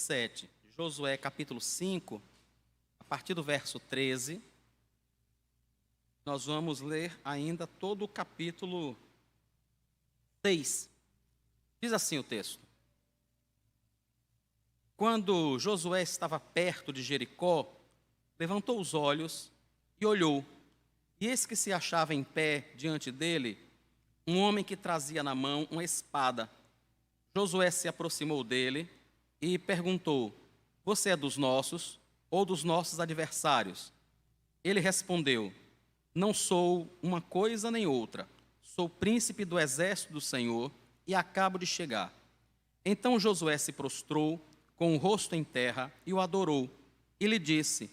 7, Josué capítulo 5, a partir do verso 13, nós vamos ler ainda todo o capítulo 6. Diz assim o texto: Quando Josué estava perto de Jericó, levantou os olhos e olhou, e eis que se achava em pé diante dele um homem que trazia na mão uma espada. Josué se aproximou dele e perguntou: Você é dos nossos ou dos nossos adversários? Ele respondeu: Não sou uma coisa nem outra. Sou príncipe do exército do Senhor e acabo de chegar. Então Josué se prostrou com o rosto em terra e o adorou. E lhe disse: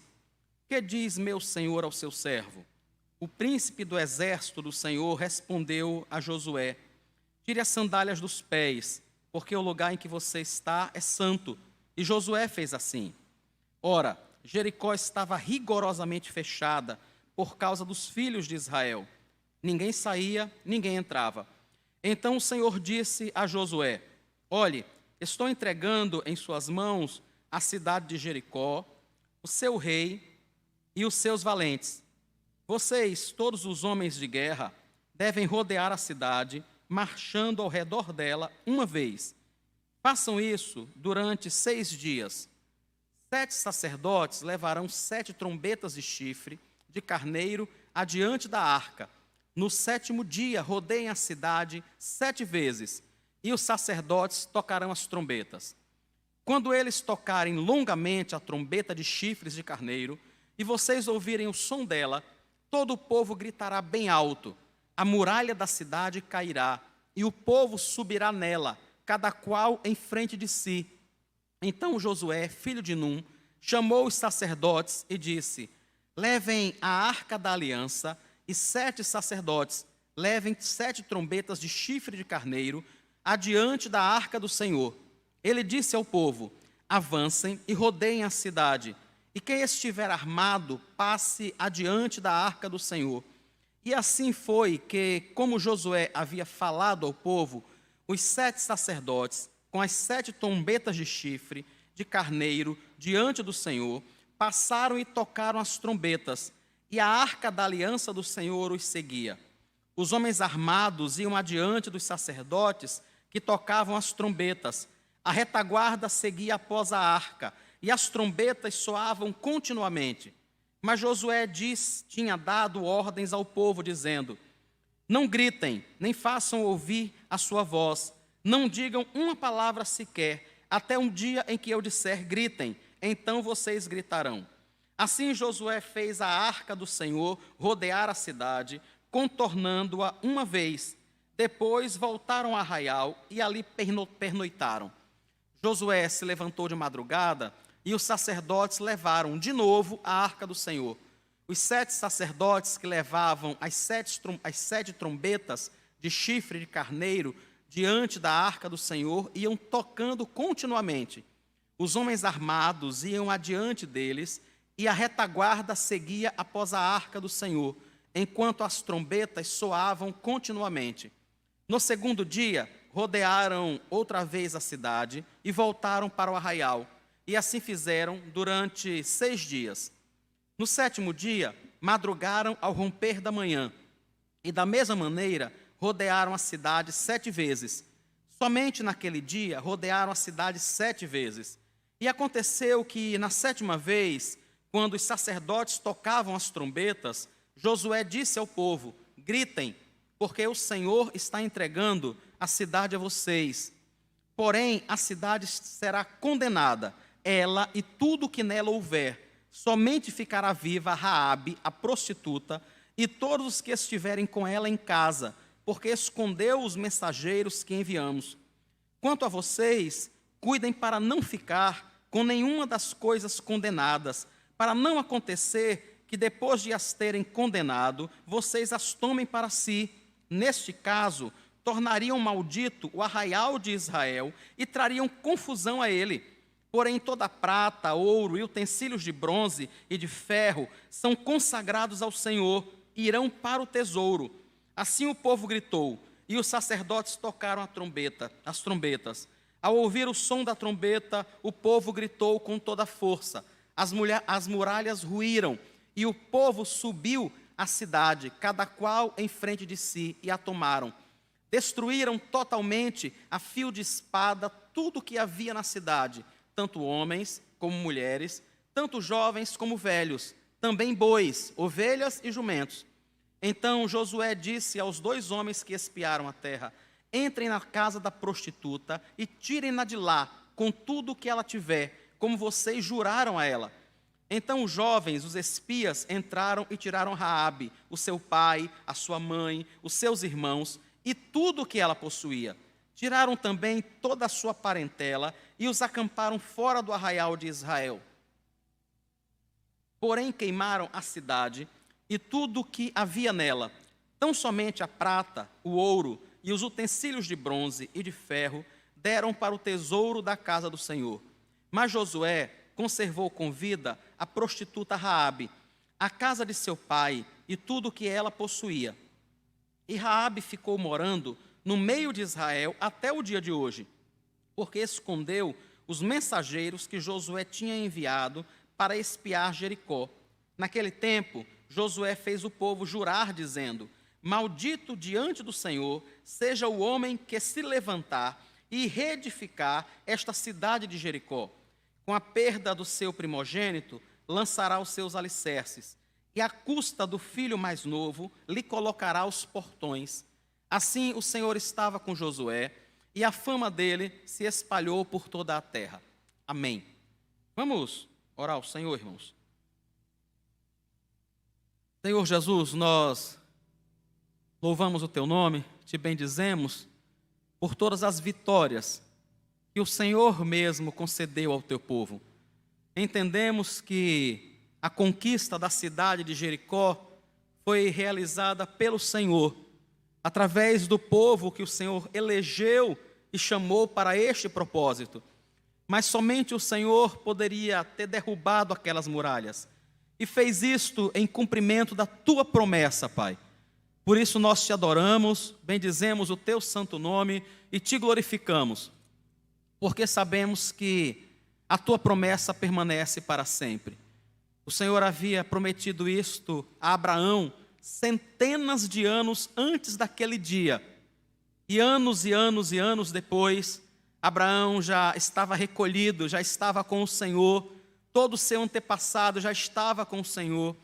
Que diz meu senhor ao seu servo? O príncipe do exército do Senhor respondeu a Josué: Tire as sandálias dos pés, porque o lugar em que você está é santo. E Josué fez assim. Ora, Jericó estava rigorosamente fechada por causa dos filhos de Israel. Ninguém saía, ninguém entrava. Então o Senhor disse a Josué: Olhe, estou entregando em suas mãos a cidade de Jericó, o seu rei e os seus valentes. Vocês, todos os homens de guerra, devem rodear a cidade, marchando ao redor dela uma vez. Façam isso durante 6 dias. 7 sacerdotes levarão 7 trombetas de chifre de carneiro adiante da arca. No 7º dia, rodeiem a cidade 7 vezes, e os sacerdotes tocarão as trombetas. Quando eles tocarem longamente a trombeta de chifres de carneiro, e vocês ouvirem o som dela, todo o povo gritará bem alto, a muralha da cidade cairá, e o povo subirá nela, cada qual em frente de si. Então Josué, filho de Num, chamou os sacerdotes e disse: Levem a arca da aliança, e 7 sacerdotes levem 7 trombetas de chifre de carneiro adiante da arca do Senhor. Ele disse ao povo: Avancem e rodeiem a cidade, e quem estiver armado passe adiante da arca do Senhor. E assim foi que, como Josué havia falado ao povo, os 7 sacerdotes, com as 7 trombetas de chifre de carneiro diante do Senhor, passaram e tocaram as trombetas, e a arca da aliança do Senhor os seguia. Os homens armados iam adiante dos sacerdotes que tocavam as trombetas. A retaguarda seguia após a arca, e as trombetas soavam continuamente. Mas Josué tinha dado ordens ao povo, dizendo: Não gritem, nem façam ouvir a sua voz. Não digam uma palavra sequer, até um dia em que eu disser gritem, então vocês gritarão. Assim Josué fez a arca do Senhor rodear a cidade, contornando-a uma vez. Depois voltaram a Arraial e ali pernoitaram. Josué se levantou de madrugada e os sacerdotes levaram de novo a arca do Senhor. Os 7 sacerdotes que levavam as 7 trombetas de chifre de carneiro diante da arca do Senhor iam tocando continuamente. Os homens armados iam adiante deles e a retaguarda seguia após a arca do Senhor, enquanto as trombetas soavam continuamente. No 2º dia, rodearam outra vez a cidade e voltaram para o arraial. E assim fizeram durante 6 dias. No 7º dia, madrugaram ao romper da manhã. E da mesma maneira, rodearam a cidade 7 vezes. Somente naquele dia, rodearam a cidade 7 vezes. E aconteceu que, na 7ª vez, quando os sacerdotes tocavam as trombetas, Josué disse ao povo: Gritem, porque o Senhor está entregando a cidade a vocês. Porém, a cidade será condenada, ela e tudo o que nela houver. Somente ficará viva Raabe, a prostituta, e todos os que estiverem com ela em casa, porque escondeu os mensageiros que enviamos. Quanto a vocês, cuidem para não ficar com nenhuma das coisas condenadas, para não acontecer que depois de as terem condenado, vocês as tomem para si. Neste caso, tornariam maldito o arraial de Israel e trariam confusão a ele. Porém, toda prata, ouro e utensílios de bronze e de ferro são consagrados ao Senhor e irão para o tesouro. Assim o povo gritou, e os sacerdotes tocaram as trombetas. Ao ouvir o som da trombeta, o povo gritou com toda a força. As muralhas ruíram, e o povo subiu à cidade, cada qual em frente de si, e a tomaram. Destruíram totalmente, a fio de espada, tudo o que havia na cidade, tanto homens como mulheres, tanto jovens como velhos, também bois, ovelhas e jumentos. Então Josué disse aos 2 homens que espiaram a terra: entrem na casa da prostituta e tirem-na de lá, com tudo o que ela tiver, como vocês juraram a ela. Então os jovens, os espias, entraram e tiraram Raabe, o seu pai, a sua mãe, os seus irmãos e tudo o que ela possuía. Tiraram também toda a sua parentela e os acamparam fora do arraial de Israel. Porém queimaram a cidade e tudo o que havia nela, tão somente a prata, o ouro e os utensílios de bronze e de ferro deram para o tesouro da casa do Senhor. Mas Josué conservou com vida a prostituta Raabe, a casa de seu pai e tudo o que ela possuía. E Raabe ficou morando no meio de Israel até o dia de hoje, porque escondeu os mensageiros que Josué tinha enviado para espiar Jericó. Naquele tempo, Josué fez o povo jurar, dizendo: maldito diante do Senhor seja o homem que se levantar e reedificar esta cidade de Jericó. Com a perda do seu primogênito, lançará os seus alicerces, e à custa do filho mais novo, lhe colocará os portões. Assim o Senhor estava com Josué, e a fama dele se espalhou por toda a terra. Amém. Vamos orar ao Senhor, irmãos. Senhor Jesus, nós louvamos o teu nome, te bendizemos por todas as vitórias que o Senhor mesmo concedeu ao teu povo. Entendemos que a conquista da cidade de Jericó foi realizada pelo Senhor, através do povo que o Senhor elegeu e chamou para este propósito. Mas somente o Senhor poderia ter derrubado aquelas muralhas. E fez isto em cumprimento da tua promessa, Pai. Por isso nós te adoramos, bendizemos o teu santo nome e te glorificamos, porque sabemos que a tua promessa permanece para sempre. O Senhor havia prometido isto a Abraão centenas de anos antes daquele dia. E anos e anos e anos depois, Abraão já estava recolhido, já estava com o Senhor, todo o seu antepassado já estava com o Senhor,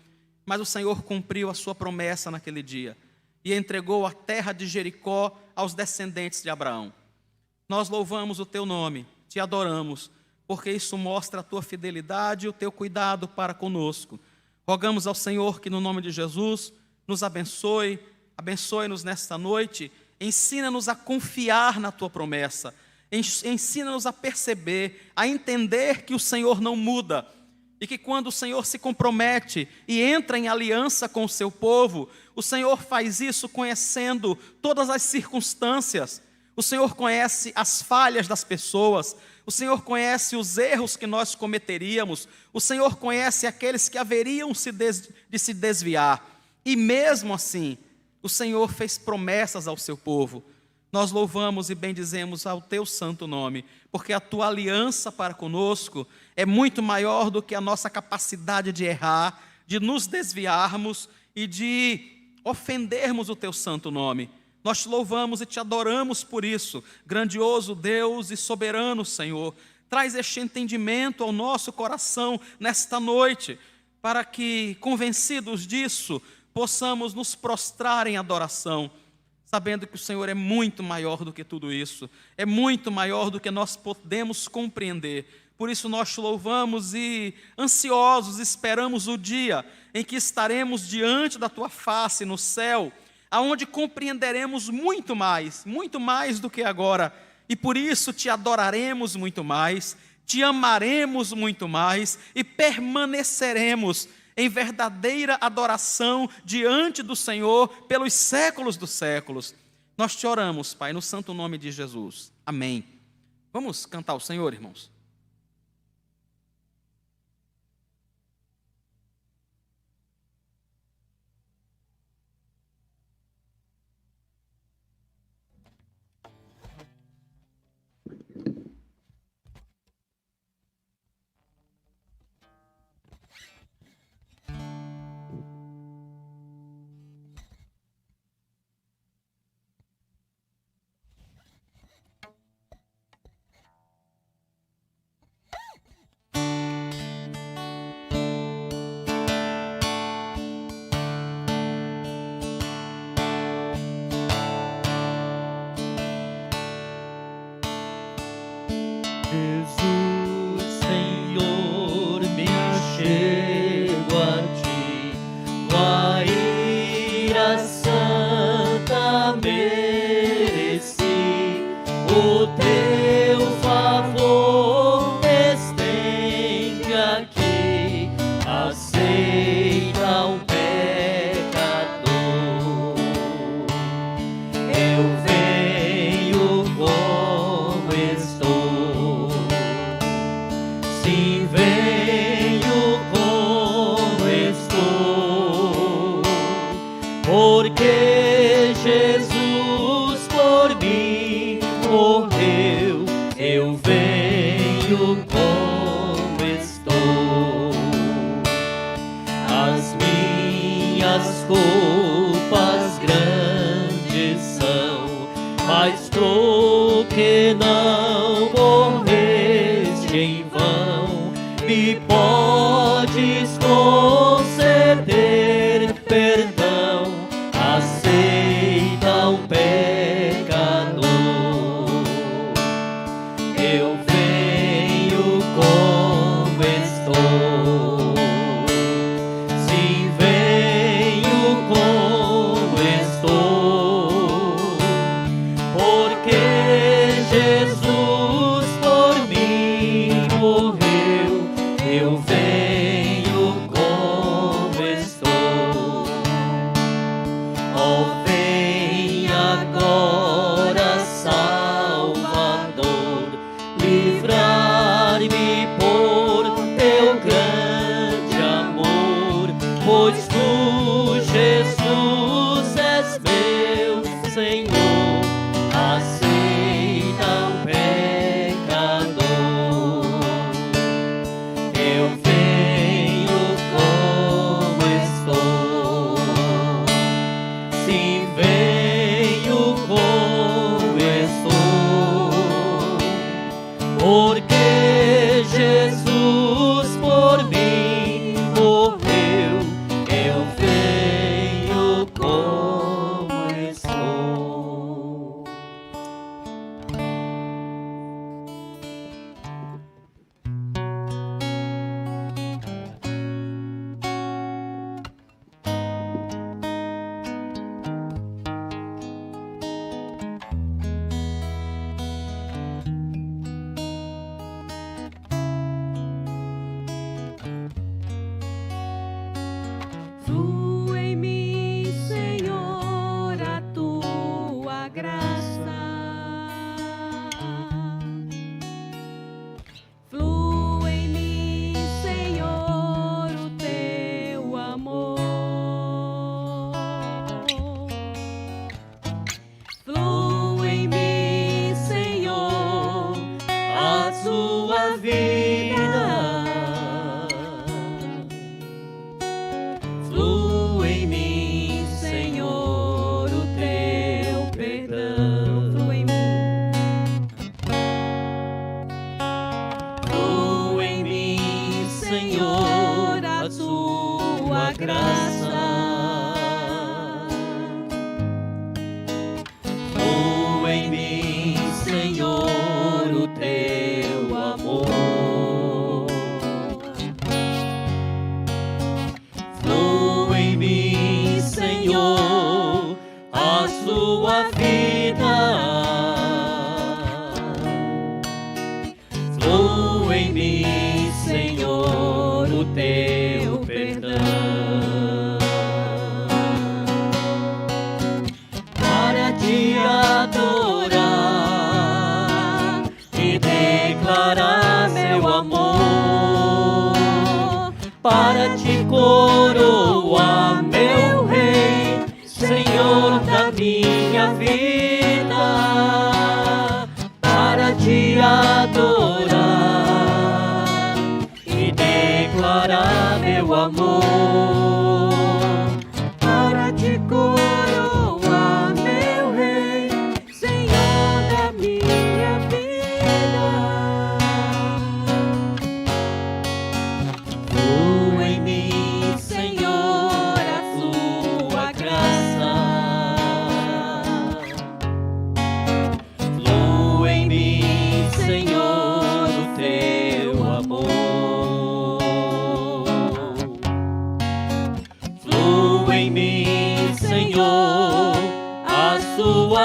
mas o Senhor cumpriu a sua promessa naquele dia e entregou a terra de Jericó aos descendentes de Abraão. Nós louvamos o teu nome, te adoramos, porque isso mostra a tua fidelidade e o teu cuidado para conosco. Rogamos ao Senhor que no nome de Jesus nos abençoe, abençoe-nos nesta noite, ensina-nos a confiar na tua promessa, ensina-nos a perceber, a entender que o Senhor não muda e que quando o Senhor se compromete e entra em aliança com o seu povo, o Senhor faz isso conhecendo todas as circunstâncias. O Senhor conhece as falhas das pessoas, o Senhor conhece os erros que nós cometeríamos, o Senhor conhece aqueles que haveriam de se desviar. E mesmo assim, o Senhor fez promessas ao seu povo. Nós louvamos e bendizemos ao teu santo nome, porque a tua aliança para conosco é muito maior do que a nossa capacidade de errar, de nos desviarmos e de ofendermos o teu santo nome. Nós te louvamos e te adoramos por isso, grandioso Deus e soberano Senhor. Traz este entendimento ao nosso coração nesta noite, para que, convencidos disso, possamos nos prostrar em adoração, sabendo que o Senhor é muito maior do que tudo isso, é muito maior do que nós podemos compreender. Por isso nós te louvamos e, ansiosos, esperamos o dia em que estaremos diante da tua face no céu, aonde compreenderemos muito mais do que agora, e por isso te adoraremos muito mais, te amaremos muito mais e permaneceremos em verdadeira adoração diante do Senhor pelos séculos dos séculos. Nós te oramos, Pai, no santo nome de Jesus. Amém. Vamos cantar ao Senhor, irmãos. Jesus, Senhor, me chego a ti, tua ira santa mereci, o teu favor estende aqui, aceita o pecador. Eu venho como estou, sim, venho como estou, porque Jesus por mim morreu. Eu venho como estou. As minhas culpas grandes são, mas tu que não morreste em vão, me podes conceder perdão. Aceita o pecador. Eu venho como estou, sim, venho como estou, porque Jesus por mim morreu. Eu venho como estou. Oh, vem agora, Salvador, livrar-me por teu grande amor, pois tu, Jesus, és meu Senhor. Aceita o pecador. Eu venho como estou, sim, venho como estou, porque Jesus por mim morreu. Eu venho como estou. Flua em mim, Senhor, a tua graça. Flua em mim, Senhor, o teu amor. Flua em mim, Senhor, a tua vida. Flua em mim, Senhor, o teu perdão. Flua em mim. Flua em mim, Senhor, a tua graça. Flua em mim, Senhor, o teu amor. Flua em mim, Senhor, a sua vida. Flua em mim, Senhor, o teu perdão. Para te adorar e declarar meu amor, para te coroar, meu Rei, Senhor da minha vida, para te adorar e declarar meu amor, para te coroar, meu Rei, Senhor da minha vida. Flua em mim, Senhor, a tua graça.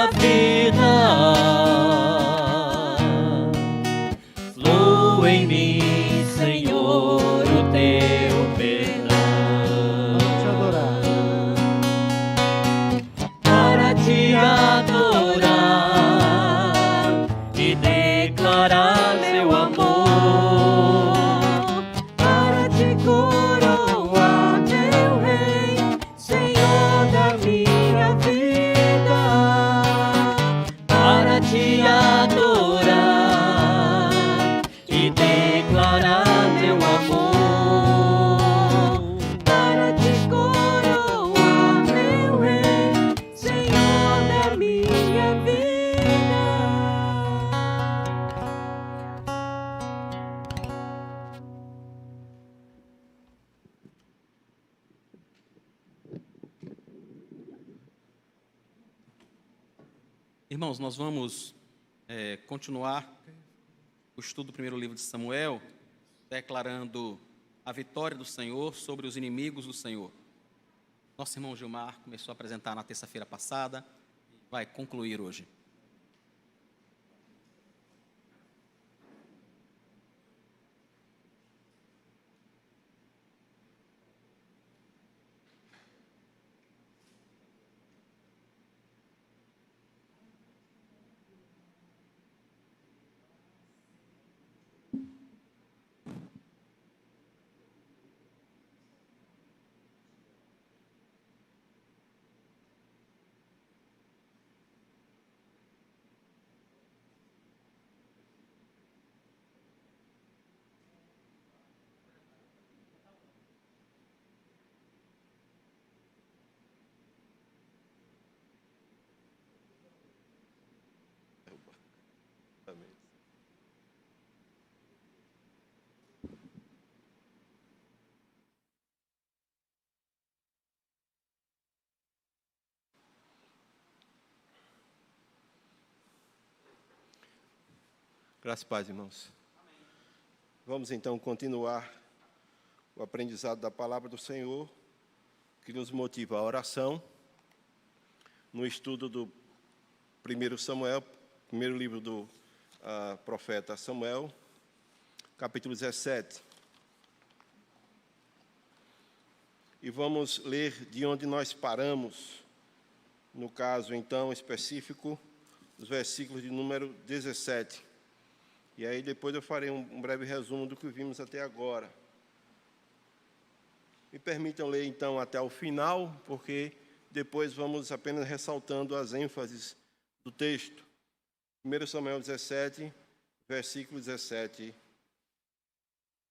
minha vida. Flua em mim, Senhor, o teu perdão. Te adorar. Para te adorar e declarar meu amor, para te coroar, meu Rei, Senhor da minha vida, para te adorar e declarar meu amor, para te coroar, meu Rei, Senhor da minha vida. Irmãos, nós vamos continuar o estudo do primeiro livro de Samuel, declarando a vitória do Senhor sobre os inimigos do Senhor. Nosso irmão Gilmar começou a apresentar na terça-feira passada e vai concluir hoje. Graças a paz, irmãos. Vamos então continuar o aprendizado da palavra do Senhor, que nos motiva à oração, no estudo do primeiro Samuel, primeiro livro do profeta Samuel, capítulo 17. E vamos ler de onde nós paramos, no caso, então, específico, os versículos de número 17. E aí depois eu farei um breve resumo do que vimos até agora. Me permitam ler, então, até o final, porque depois vamos apenas ressaltando as ênfases do texto. 1 Samuel 17, versículo 17,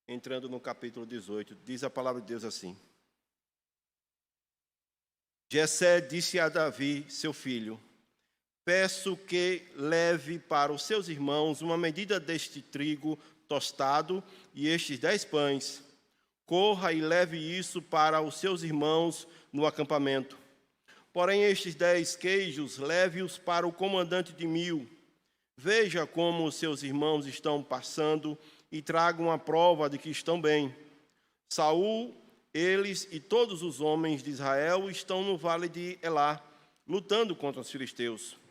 entrando no capítulo 18, diz a palavra de Deus assim: Jessé disse a Davi, seu filho: peço que leve para os seus irmãos uma medida deste trigo tostado e estes 10 pães. Corra e leve isso para os seus irmãos no acampamento. Porém, estes 10 queijos, leve-os para o comandante de 1000. Veja como os seus irmãos estão passando e tragam a prova de que estão bem. Saul, eles e todos os homens de Israel estão no vale de Elá, lutando contra os filisteus.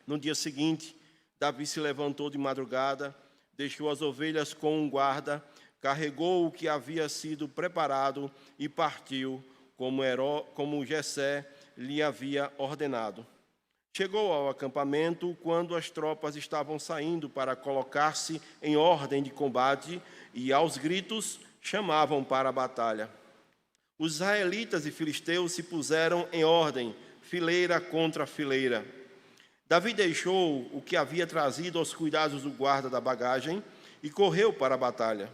No dia seguinte, Davi se levantou de madrugada, deixou as ovelhas com um guarda, carregou o que havia sido preparado e partiu, como Jessé lhe havia ordenado. Chegou ao acampamento quando as tropas estavam saindo para colocar-se em ordem de combate e, aos gritos, chamavam para a batalha. Os israelitas e filisteus se puseram em ordem, fileira contra fileira. Davi deixou o que havia trazido aos cuidados do guarda da bagagem e correu para a batalha.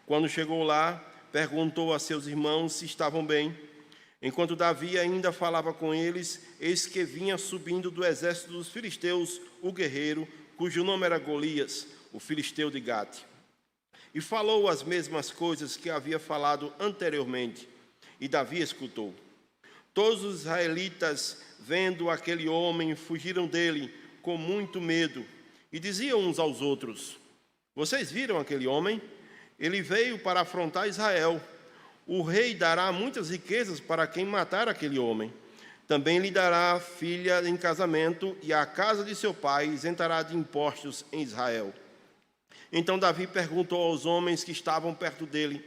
Quando chegou lá, perguntou a seus irmãos se estavam bem. Enquanto Davi ainda falava com eles, eis que vinha subindo do exército dos filisteus o guerreiro, cujo nome era Golias, o filisteu de Gate. E falou as mesmas coisas que havia falado anteriormente, e Davi escutou. Todos os israelitas, vendo aquele homem, fugiram dele com muito medo, e diziam uns aos outros: vocês viram aquele homem? Ele veio para afrontar Israel. O rei dará muitas riquezas para quem matar aquele homem. Também lhe dará filha em casamento, e a casa de seu pai isentará de impostos em Israel. Então Davi perguntou aos homens que estavam perto dele: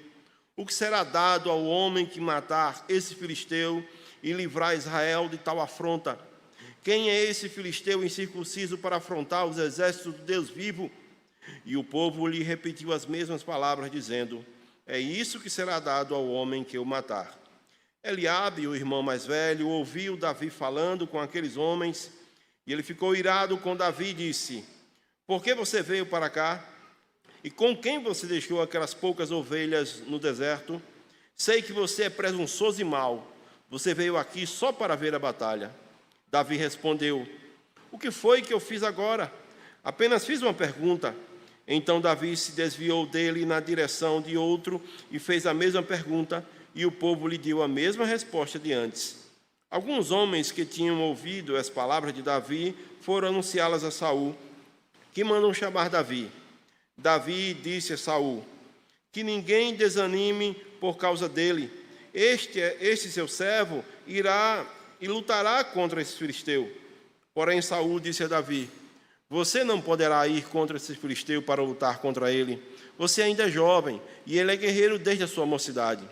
o que será dado ao homem que matar esse filisteu e livrar Israel de tal afronta? Quem é esse filisteu incircunciso para afrontar os exércitos do Deus vivo? E o povo lhe repetiu as mesmas palavras, dizendo: é isso que será dado ao homem que o matar. Eliabe, o irmão mais velho, ouviu Davi falando com aqueles homens, e ele ficou irado com Davi e disse: por que você veio para cá? E com quem você deixou aquelas poucas ovelhas no deserto? Sei que você é presunçoso e mau. Você veio aqui só para ver a batalha. Davi respondeu: o que foi que eu fiz agora? Apenas fiz uma pergunta. Então Davi se desviou dele na direção de outro e fez a mesma pergunta, e o povo lhe deu a mesma resposta de antes. Alguns homens que tinham ouvido as palavras de Davi foram anunciá-las a Saul, que mandam chamar Davi. Davi disse a Saul: que ninguém desanime por causa dele. Este seu servo irá e lutará contra esse filisteu. Porém Saul disse a Davi: você não poderá ir contra esse filisteu para lutar contra ele. Você ainda é jovem, e ele é guerreiro desde a sua mocidade.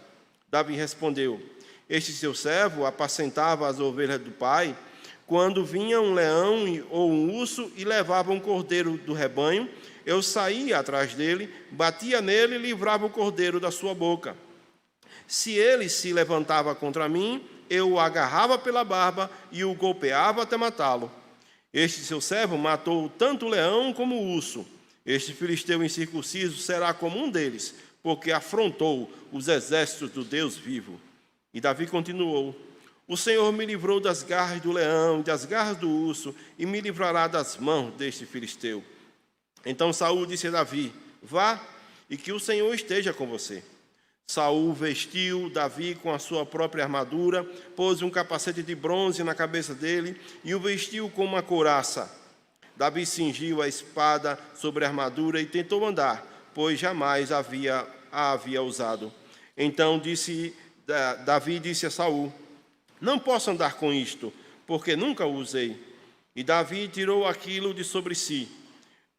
Davi respondeu: este seu servo apacentava as ovelhas do pai, quando vinha um leão ou um urso e levava um cordeiro do rebanho, eu saía atrás dele, batia nele e livrava o cordeiro da sua boca. Se ele se levantava contra mim, eu o agarrava pela barba e o golpeava até matá-lo. Este seu servo matou tanto o leão como o urso. Este filisteu incircunciso será como um deles, porque afrontou os exércitos do Deus vivo. E Davi continuou: o Senhor me livrou das garras do leão e das garras do urso, e me livrará das mãos deste filisteu. Então Saul disse a Davi: vá, e que o Senhor esteja com você. Saul vestiu Davi com a sua própria armadura, pôs um capacete de bronze na cabeça dele e o vestiu com uma couraça. Davi cingiu a espada sobre a armadura e tentou andar, pois jamais a havia usado. Então Davi disse a Saul: não posso andar com isto, porque nunca o usei. E Davi tirou aquilo de sobre si,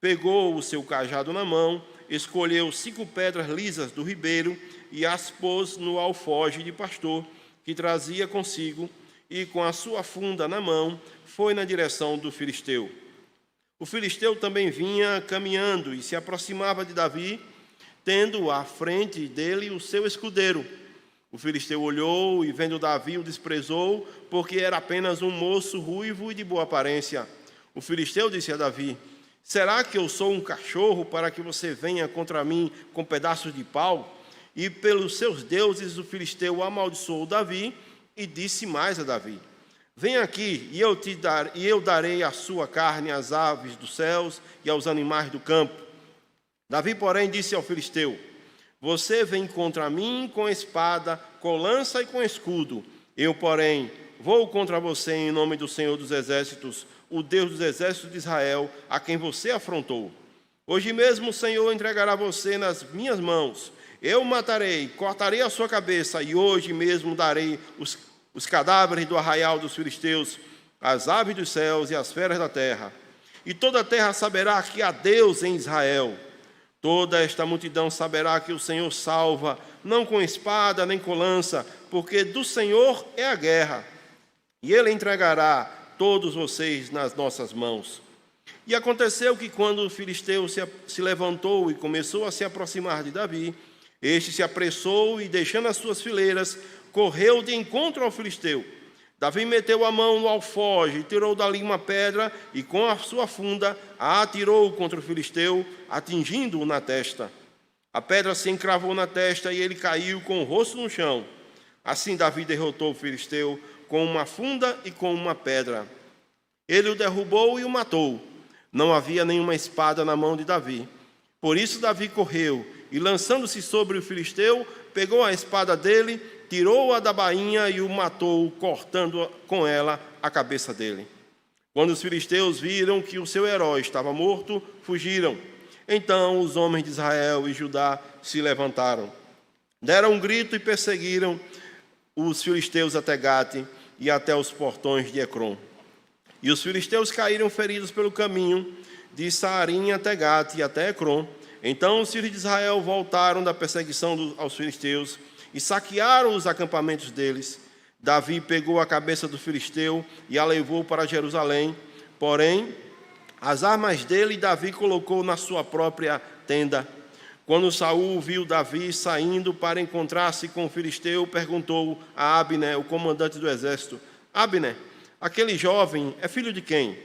pegou o seu cajado na mão, escolheu 5 pedras lisas do ribeiro e as pôs no alforje de pastor que trazia consigo, e com a sua funda na mão foi na direção do filisteu. O filisteu também vinha caminhando e se aproximava de Davi, tendo à frente dele o seu escudeiro. O filisteu olhou e, vendo Davi, o desprezou, porque era apenas um moço ruivo e de boa aparência. O filisteu disse a Davi: será que eu sou um cachorro para que você venha contra mim com pedaços de pau? E pelos seus deuses o filisteu amaldiçoou Davi e disse mais a Davi: vem aqui e eu darei a sua carne às aves dos céus e aos animais do campo. Davi, porém, disse ao filisteu: você vem contra mim com espada, com lança e com escudo. Eu, porém, vou contra você em nome do Senhor dos Exércitos, o Deus dos exércitos de Israel, a quem você afrontou. Hoje mesmo o Senhor entregará você nas minhas mãos. Eu o matarei, cortarei a sua cabeça, e hoje mesmo darei os cadáveres do arraial dos filisteus, as aves dos céus e as feras da terra. E toda a terra saberá que há Deus em Israel. Toda esta multidão saberá que o Senhor salva, não com espada nem com lança, porque do Senhor é a guerra. E ele entregará todos vocês nas nossas mãos. E aconteceu que quando o filisteu se levantou e começou a se aproximar de Davi, este se apressou e, deixando as suas fileiras, correu de encontro ao filisteu. Davi meteu a mão no alforje, tirou dali uma pedra e, com a sua funda, a atirou contra o filisteu, atingindo-o na testa. A pedra se encravou na testa e ele caiu com o rosto no chão. Assim Davi derrotou o filisteu com uma funda e com uma pedra. Ele o derrubou e o matou. Não havia nenhuma espada na mão de Davi. Por isso Davi correu e, lançando-se sobre o filisteu, pegou a espada dele, tirou-a da bainha e o matou, cortando com ela a cabeça dele. Quando os filisteus viram que o seu herói estava morto, fugiram. Então os homens de Israel e Judá se levantaram, deram um grito e perseguiram os filisteus até Gate, e até os portões de Ecrom. E os filisteus caíram feridos pelo caminho de Saarim até Gate e até Ecrom. Então os filhos de Israel voltaram da perseguição aos filisteus e saquearam os acampamentos deles. Davi pegou a cabeça do filisteu e a levou para Jerusalém. Porém, as armas dele Davi colocou na sua própria tenda. Quando Saul viu Davi saindo para encontrar-se com o filisteu, perguntou a Abner, o comandante do exército: Abner, aquele jovem é filho de quem?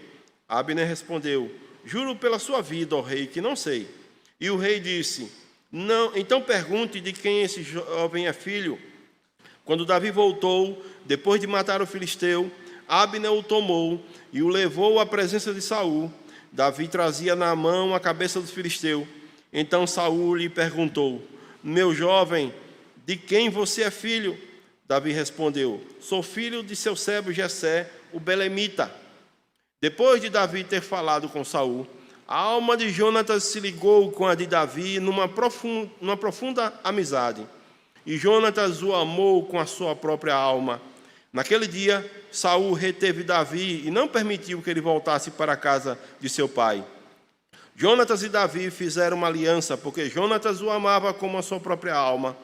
Abner respondeu: Juro pela sua vida, ó rei, que não sei. E o rei disse: Não, então pergunte de quem esse jovem é filho. Quando Davi voltou, depois de matar o filisteu, Abner o tomou e o levou à presença de Saul. Davi trazia na mão a cabeça do filisteu. Então Saul lhe perguntou: Meu jovem, de quem você é filho? Davi respondeu: Sou filho de seu servo Jessé, o belemita. Depois de Davi ter falado com Saul, a alma de Jonatas se ligou com a de Davi numa profunda amizade. E Jonatas o amou com a sua própria alma. Naquele dia, Saul reteve Davi e não permitiu que ele voltasse para a casa de seu pai. Jonatas e Davi fizeram uma aliança, porque Jonatas o amava como a sua própria alma.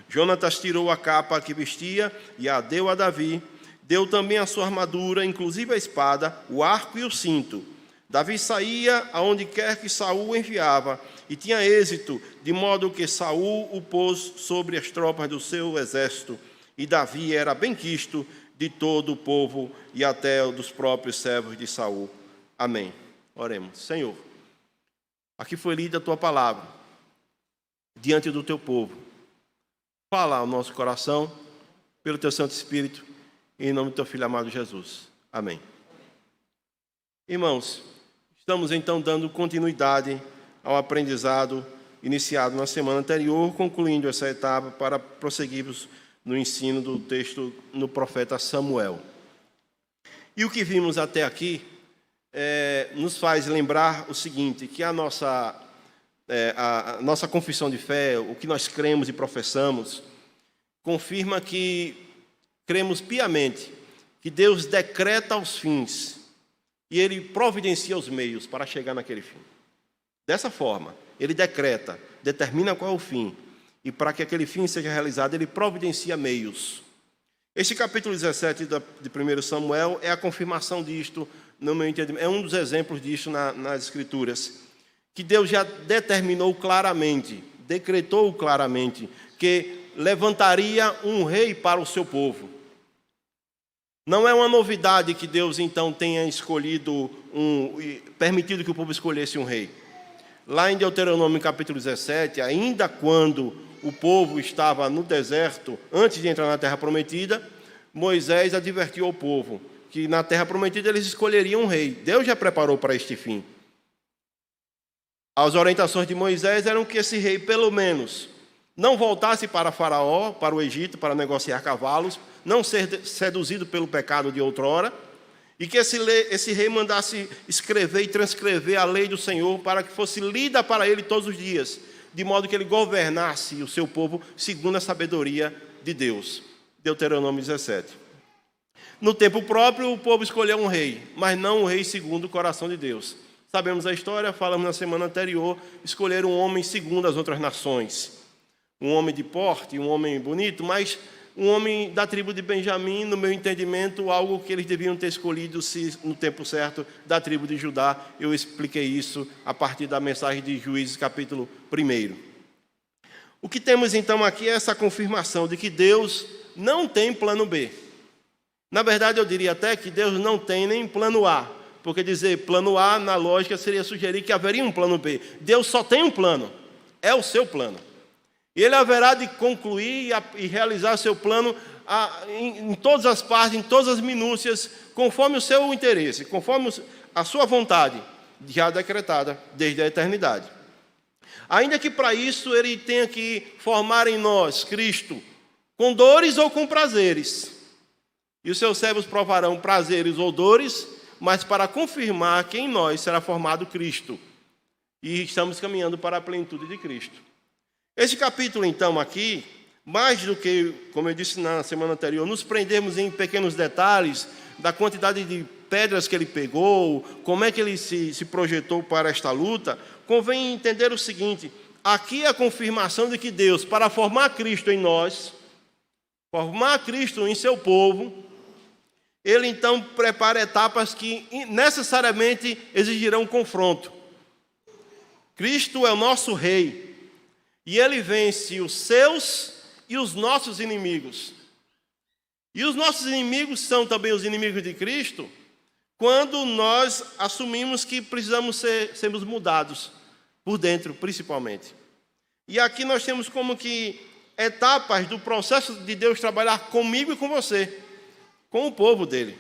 Jonatas tirou a capa que vestia e a deu a Davi. Deu também a sua armadura, inclusive a espada, o arco e o cinto. Davi saía aonde quer que Saul o enviava, e tinha êxito, de modo que Saul o pôs sobre as tropas do seu exército. E Davi era benquisto de todo o povo e até dos próprios servos de Saul. Amém. Oremos. Senhor, aqui foi lida a tua palavra, diante do teu povo. Fala ao nosso coração, pelo teu Santo Espírito, em nome do teu Filho amado Jesus. Amém. Irmãos, estamos então dando continuidade ao aprendizado iniciado na semana anterior, concluindo essa etapa para prosseguirmos no ensino do texto no profeta Samuel. E o que vimos até aqui nos faz lembrar o seguinte, que a nossa confissão de fé, o que nós cremos e professamos, confirma que cremos piamente que Deus decreta os fins e Ele providencia os meios para chegar naquele fim. Dessa forma, Ele decreta, determina qual é o fim, e para que aquele fim seja realizado, Ele providencia meios. Este capítulo 17 de 1 Samuel é a confirmação disto, no meu entendimento, é um dos exemplos disto nas Escrituras, que Deus já determinou claramente, decretou claramente, que levantaria um rei para o seu povo. Não é uma novidade que Deus então tenha permitido que o povo escolhesse um rei. Lá em Deuteronômio capítulo 17, ainda quando o povo estava no deserto, antes de entrar na terra prometida, Moisés advertiu ao povo que na terra prometida eles escolheriam um rei. Deus já preparou para este fim. As orientações de Moisés eram que esse rei, pelo menos, não voltasse para Faraó, para o Egito, para negociar cavalos, não ser seduzido pelo pecado de outrora, e que esse rei mandasse escrever e transcrever a lei do Senhor para que fosse lida para ele todos os dias, de modo que ele governasse o seu povo segundo a sabedoria de Deus. Deuteronômio 17. No tempo próprio, o povo escolheu um rei, mas não um rei segundo o coração de Deus. Sabemos a história, falamos na semana anterior, escolheram um homem segundo as outras nações. Um homem de porte, um homem bonito, mas um homem da tribo de Benjamim, no meu entendimento, algo que eles deviam ter escolhido se no tempo certo da tribo de Judá. Eu expliquei isso a partir da mensagem de Juízes, capítulo 1. O que temos então aqui é essa confirmação de que Deus não tem plano B. Na verdade, eu diria até que Deus não tem nem plano A, porque dizer plano A, na lógica, seria sugerir que haveria um plano B. Deus só tem um plano, é o seu plano. E Ele haverá de concluir e realizar seu plano em todas as partes, em todas as minúcias, conforme o seu interesse, conforme a sua vontade, já decretada desde a eternidade. Ainda que para isso Ele tenha que formar em nós Cristo, com dores ou com prazeres. E os seus servos provarão prazeres ou dores, mas para confirmar que em nós será formado Cristo. E estamos caminhando para a plenitude de Cristo. Esse capítulo, então, aqui, Mais do que, como eu disse na semana anterior, nos prendermos em pequenos detalhes da quantidade de pedras que ele pegou, como é que ele se projetou para esta luta, convém entender o seguinte: aqui é a confirmação de que Deus, para formar Cristo em nós, formar Cristo em seu povo, ele então prepara etapas que necessariamente exigirão confronto. Cristo é o nosso rei, e ele vence os seus e os nossos inimigos. E os nossos inimigos são também os inimigos de Cristo, quando nós assumimos que precisamos sermos mudados, por dentro principalmente. E aqui nós temos como que etapas do processo de Deus trabalhar comigo e com você, com o povo dele.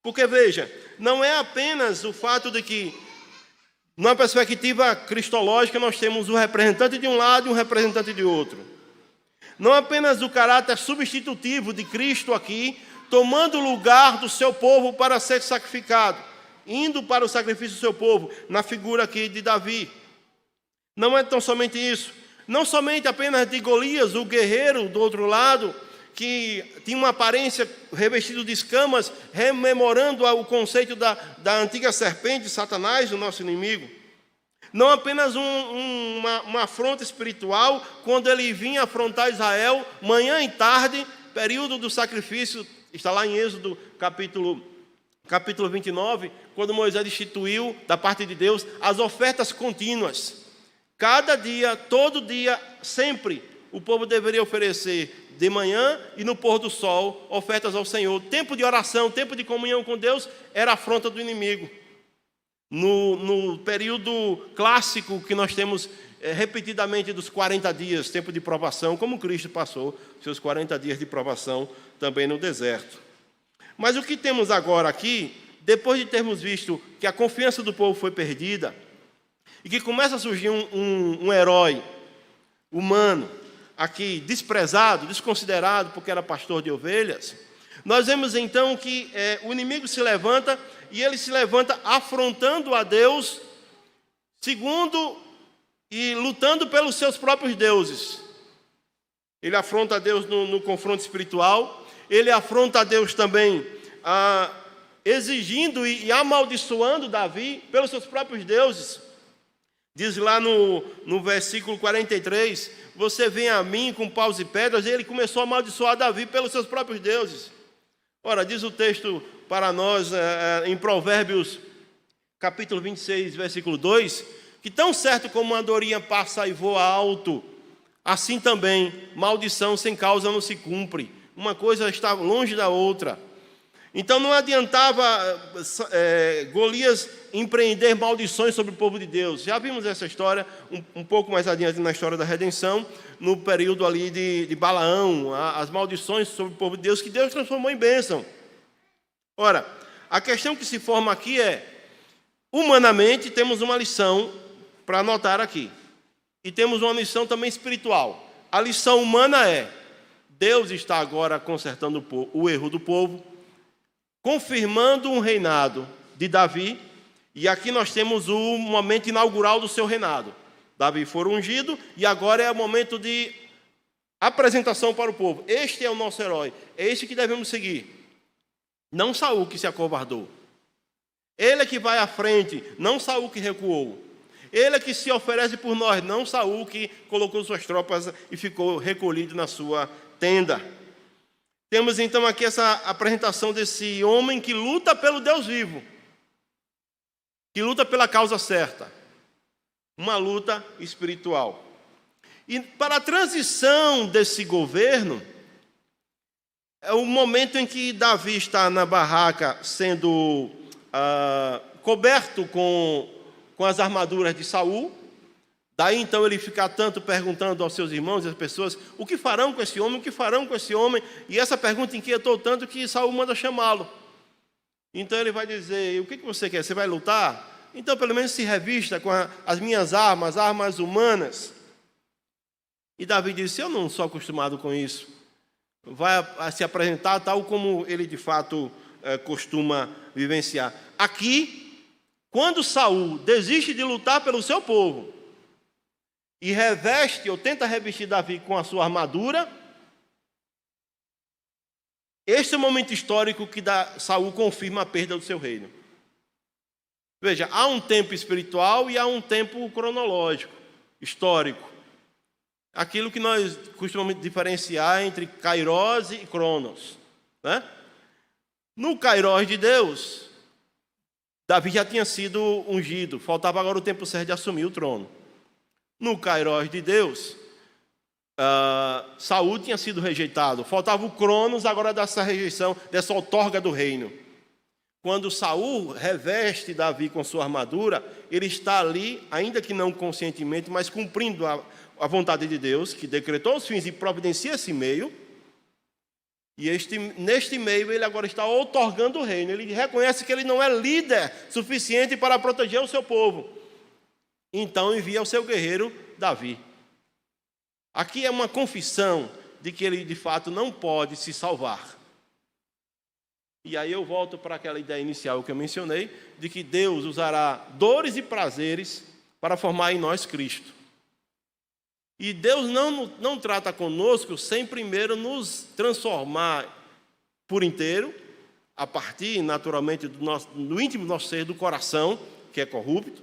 Porque veja, não é apenas o fato de que, numa perspectiva cristológica, nós temos um representante de um lado e um representante de outro. Não apenas o caráter substitutivo de Cristo aqui, tomando o lugar do seu povo para ser sacrificado, indo para o sacrifício do seu povo, na figura aqui de Davi. Não é tão somente isso. Não somente apenas de Golias, o guerreiro do outro lado, que tinha uma aparência revestido de escamas, rememorando o conceito da antiga serpente, Satanás, o nosso inimigo. Não apenas uma afronta espiritual, quando ele vinha afrontar Israel, manhã e tarde, período do sacrifício, está lá em Êxodo capítulo 29, quando Moisés instituiu, da parte de Deus, as ofertas contínuas. Cada dia, todo dia, sempre, o povo deveria oferecer de manhã e no pôr do sol ofertas ao Senhor. Tempo de oração, tempo de comunhão com Deus era a afronta do inimigo. No período clássico que nós temos repetidamente dos 40 dias, tempo de provação, como Cristo passou seus 40 dias de provação também no deserto. Mas o que temos agora aqui, depois de termos visto que a confiança do povo foi perdida, e que começa a surgir um herói humano, aqui desprezado, desconsiderado, porque era pastor de ovelhas, nós vemos então que o inimigo se levanta, e ele se levanta afrontando a Deus, segundo e lutando pelos seus próprios deuses. Ele afronta a Deus no confronto espiritual, ele afronta a Deus também exigindo e amaldiçoando Davi pelos seus próprios deuses. Diz lá no versículo 43, você vem a mim com paus e pedras, e ele começou a amaldiçoar Davi pelos seus próprios deuses. Ora, diz o texto para nós, em Provérbios, capítulo 26, versículo 2, que tão certo como uma andorinha passa e voa alto, assim também, maldição sem causa não se cumpre. Uma coisa está longe da outra. Então não adiantava Golias empreender maldições sobre o povo de Deus. Já vimos essa história um pouco mais adiante na história da redenção, no período ali de Balaão, as maldições sobre o povo de Deus, que Deus transformou em bênção. Ora, a questão que se forma aqui é, humanamente temos uma lição para anotar aqui. E temos uma lição também espiritual. A lição humana é, Deus está agora consertando o erro do povo, confirmando um reinado de Davi, e aqui nós temos o momento inaugural do seu reinado. Davi foi ungido, e agora é o momento de apresentação para o povo. Este é o nosso herói, é este que devemos seguir. Não Saul que se acovardou. Ele é que vai à frente, não Saul que recuou. Ele é que se oferece por nós, não Saul que colocou suas tropas e ficou recolhido na sua tenda. Temos então aqui essa apresentação desse homem que luta pelo Deus vivo, que luta pela causa certa, uma luta espiritual. E para a transição desse governo, é o momento em que Davi está na barraca sendo coberto com as armaduras de Saul. Daí então ele fica tanto perguntando aos seus irmãos e às pessoas, o que farão com esse homem, o que farão com esse homem? E essa pergunta inquietou tanto que Saul manda chamá-lo. Então ele vai dizer, o que você quer? Você vai lutar? Então pelo menos se revista com as minhas armas humanas. E Davi disse, eu não sou acostumado com isso. Vai se apresentar tal como ele de fato costuma vivenciar. Aqui, quando Saul desiste de lutar pelo seu povo, e reveste ou tenta revestir Davi com a sua armadura, este é o momento histórico que Saul confirma a perda do seu reino. Veja, há um tempo espiritual e há um tempo cronológico, histórico. Aquilo que nós costumamos diferenciar entre Kairos e Cronos, né? No Kairos de Deus, Davi já tinha sido ungido, faltava agora o tempo certo de assumir o trono. No Kairos de Deus, Saul tinha sido rejeitado, faltava o Cronos agora dessa rejeição, dessa outorga do reino. Quando Saul reveste Davi com sua armadura, ele está ali, ainda que não conscientemente, mas cumprindo a vontade de Deus, que decretou os fins e providencia esse meio. E neste meio ele agora está outorgando o reino. Ele reconhece que ele não é líder suficiente para proteger o seu povo. Então envia o seu guerreiro Davi. Aqui é uma confissão de que ele de fato não pode se salvar. E aí eu volto para aquela ideia inicial que eu mencionei, de que Deus usará dores e prazeres para formar em nós Cristo. E Deus não trata conosco sem primeiro nos transformar por inteiro, a partir naturalmente do íntimo do nosso ser, do coração, que é corrupto.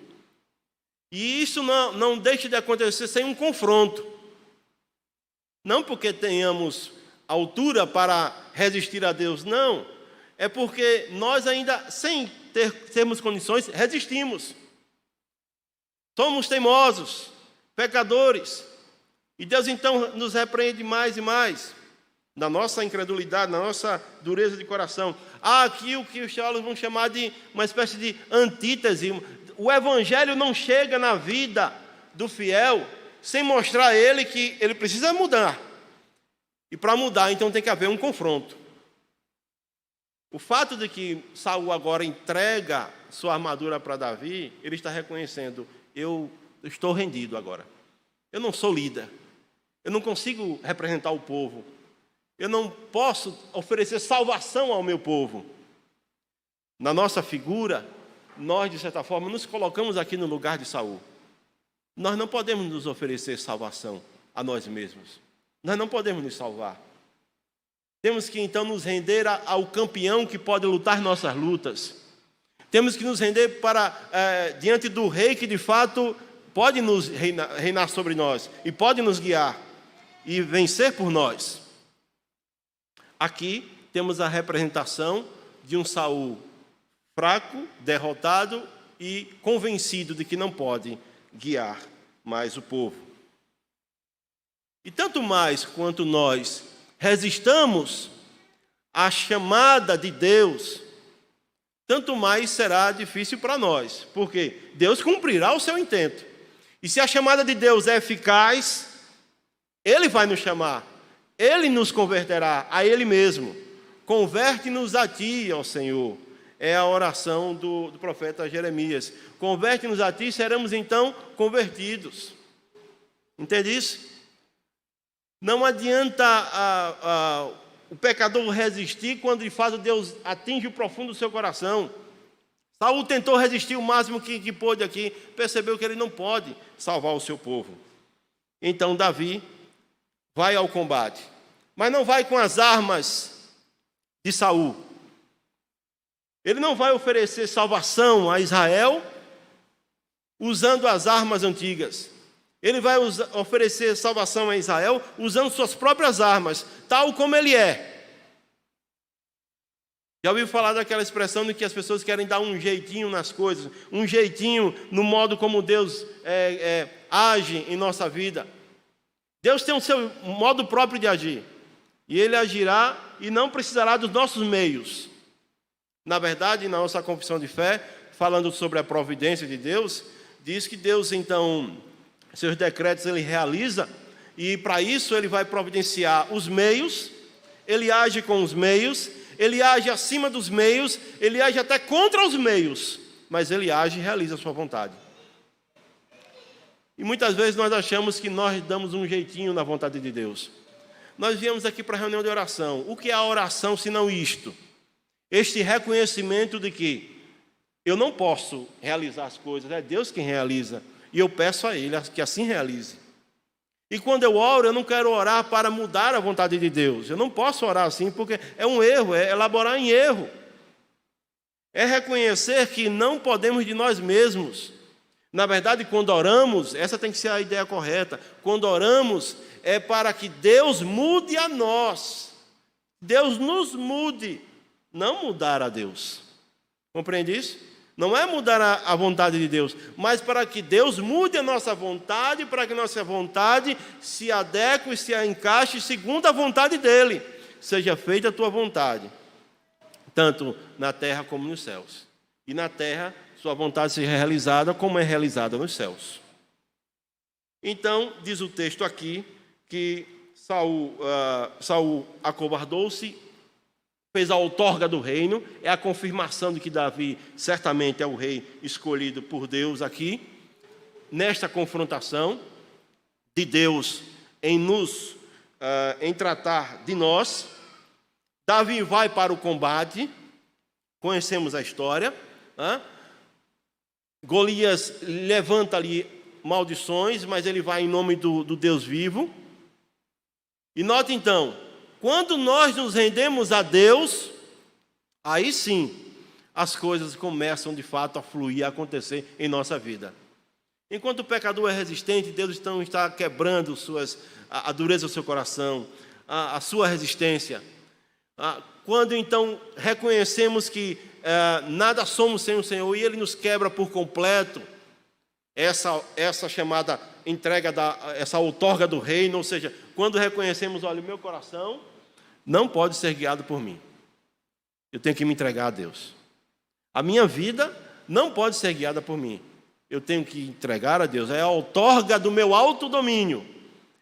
E isso não deixa de acontecer sem um confronto. Não porque tenhamos altura para resistir a Deus, não. É porque nós ainda, sem termos condições, resistimos. Somos teimosos, pecadores. E Deus então nos repreende mais e mais, na nossa incredulidade, na nossa dureza de coração. Há aqui o que os teólogos vão chamar de uma espécie de antítese. O evangelho não chega na vida do fiel sem mostrar a ele que ele precisa mudar. E para mudar, então, tem que haver um confronto. O fato de que Saul agora entrega sua armadura para Davi, ele está reconhecendo: eu estou rendido agora. Eu não sou líder. Eu não consigo representar o povo. Eu não posso oferecer salvação ao meu povo. Na nossa figura, nós, de certa forma, nos colocamos aqui no lugar de Saul. Nós não podemos nos oferecer salvação a nós mesmos. Nós não podemos nos salvar. Temos que, então, nos render ao campeão que pode lutar nossas lutas. Temos que nos render diante do rei que, de fato, pode nos reinar sobre nós e pode nos guiar e vencer por nós. Aqui temos a representação de um Saul fraco, derrotado e convencido de que não pode guiar mais o povo. E tanto mais quanto nós resistamos à chamada de Deus, tanto mais será difícil para nós, porque Deus cumprirá o seu intento. E se a chamada de Deus é eficaz, Ele vai nos chamar, Ele nos converterá a Ele mesmo. Converte-nos a Ti, ó Senhor. É a oração do profeta Jeremias. Converte-nos a Ti, seremos então convertidos. Entende isso? Não adianta o pecador resistir quando de fato Deus atinge o profundo do seu coração. Saul tentou resistir o máximo que pôde aqui, percebeu que ele não pode salvar o seu povo. Então Davi vai ao combate, mas não vai com as armas de Saul. Ele não vai oferecer salvação a Israel usando as armas antigas. Ele vai oferecer salvação a Israel usando suas próprias armas, tal como ele é. Já ouviu falar daquela expressão de que as pessoas querem dar um jeitinho nas coisas, um jeitinho no modo como Deus age em nossa vida. Deus tem o seu modo próprio de agir. E Ele agirá e não precisará dos nossos meios. Na verdade, na nossa confissão de fé, falando sobre a providência de Deus, diz que Deus, então, seus decretos Ele realiza, e para isso Ele vai providenciar os meios, Ele age com os meios, Ele age acima dos meios, Ele age até contra os meios, mas Ele age e realiza a sua vontade. E muitas vezes nós achamos que nós damos um jeitinho na vontade de Deus. Nós viemos aqui para a reunião de oração. O que é a oração se não isto? Este reconhecimento de que eu não posso realizar as coisas, é Deus quem realiza. E eu peço a Ele que assim realize. E quando eu oro, eu não quero orar para mudar a vontade de Deus. Eu não posso orar assim, porque é um erro, é elaborar em erro. É reconhecer que não podemos de nós mesmos. Na verdade, quando oramos, essa tem que ser a ideia correta. Quando oramos, é para que Deus mude a nós. Deus nos mude, não mudar a Deus. Compreende isso? Não é mudar a vontade de Deus, mas para que Deus mude a nossa vontade, para que nossa vontade se adeque e se encaixe segundo a vontade dEle. Seja feita a tua vontade, tanto na terra como nos céus. E na terra, sua vontade seja realizada como é realizada nos céus. Então, diz o texto aqui, que Saul acovardou-se, fez a outorga do reino, é a confirmação de que Davi certamente é o rei escolhido por Deus aqui, nesta confrontação de Deus em tratar de nós. Davi vai para o combate, conhecemos a história, Golias levanta ali maldições, mas ele vai em nome do Deus vivo. E note então, quando nós nos rendemos a Deus, aí sim, as coisas começam de fato a fluir, a acontecer em nossa vida. Enquanto o pecador é resistente, Deus então está quebrando a dureza do seu coração, a sua resistência. Quando então reconhecemos que nada somos sem o Senhor e Ele nos quebra por completo, essa chamada entrega, essa outorga do reino, ou seja, quando reconhecemos, olha, o meu coração não pode ser guiado por mim. Eu tenho que me entregar a Deus. A minha vida não pode ser guiada por mim. Eu tenho que entregar a Deus. É a outorga do meu autodomínio.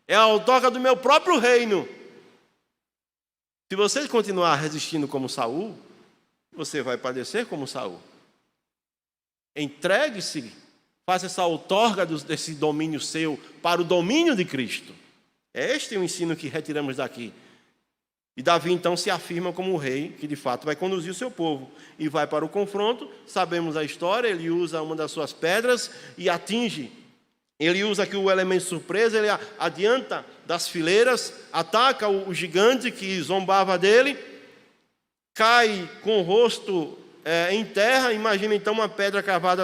É a outorga do meu próprio reino. Se você continuar resistindo como Saul, você vai padecer como Saul. Entregue-se, faça essa outorga desse domínio seu para o domínio de Cristo. Este é o ensino que retiramos daqui. E Davi então se afirma como o rei que de fato vai conduzir o seu povo. E vai para o confronto, sabemos a história, ele usa uma das suas pedras e atinge. Ele usa aqui o elemento surpresa, ele adianta das fileiras, ataca o gigante que zombava dele, cai com o rosto em terra, imagina então uma pedra cravada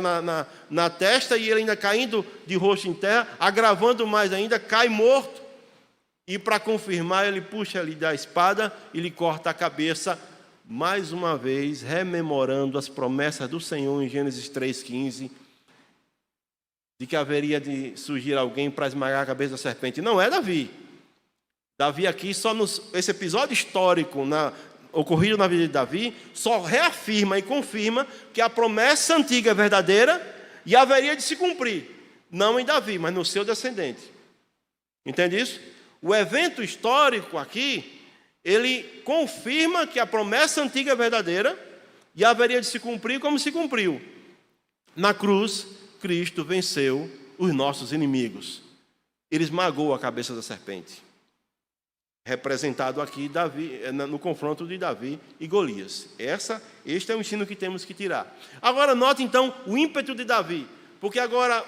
na testa e ele ainda caindo de rosto em terra, agravando mais ainda, cai morto. E para confirmar, ele puxa ali da espada e lhe corta a cabeça, mais uma vez, rememorando as promessas do Senhor em Gênesis 3,15, de que haveria de surgir alguém para esmagar a cabeça da serpente. Não é Davi. Davi aqui, esse episódio histórico ocorrido na vida de Davi, só reafirma e confirma que a promessa antiga é verdadeira e haveria de se cumprir. Não em Davi, mas no seu descendente. Entende isso? O evento histórico aqui, ele confirma que a promessa antiga é verdadeira e haveria de se cumprir como se cumpriu. Na cruz, Cristo venceu os nossos inimigos. Ele esmagou a cabeça da serpente. Representado aqui Davi, no confronto de Davi e Golias. Este é o ensino que temos que tirar. Agora note então o ímpeto de Davi, porque agora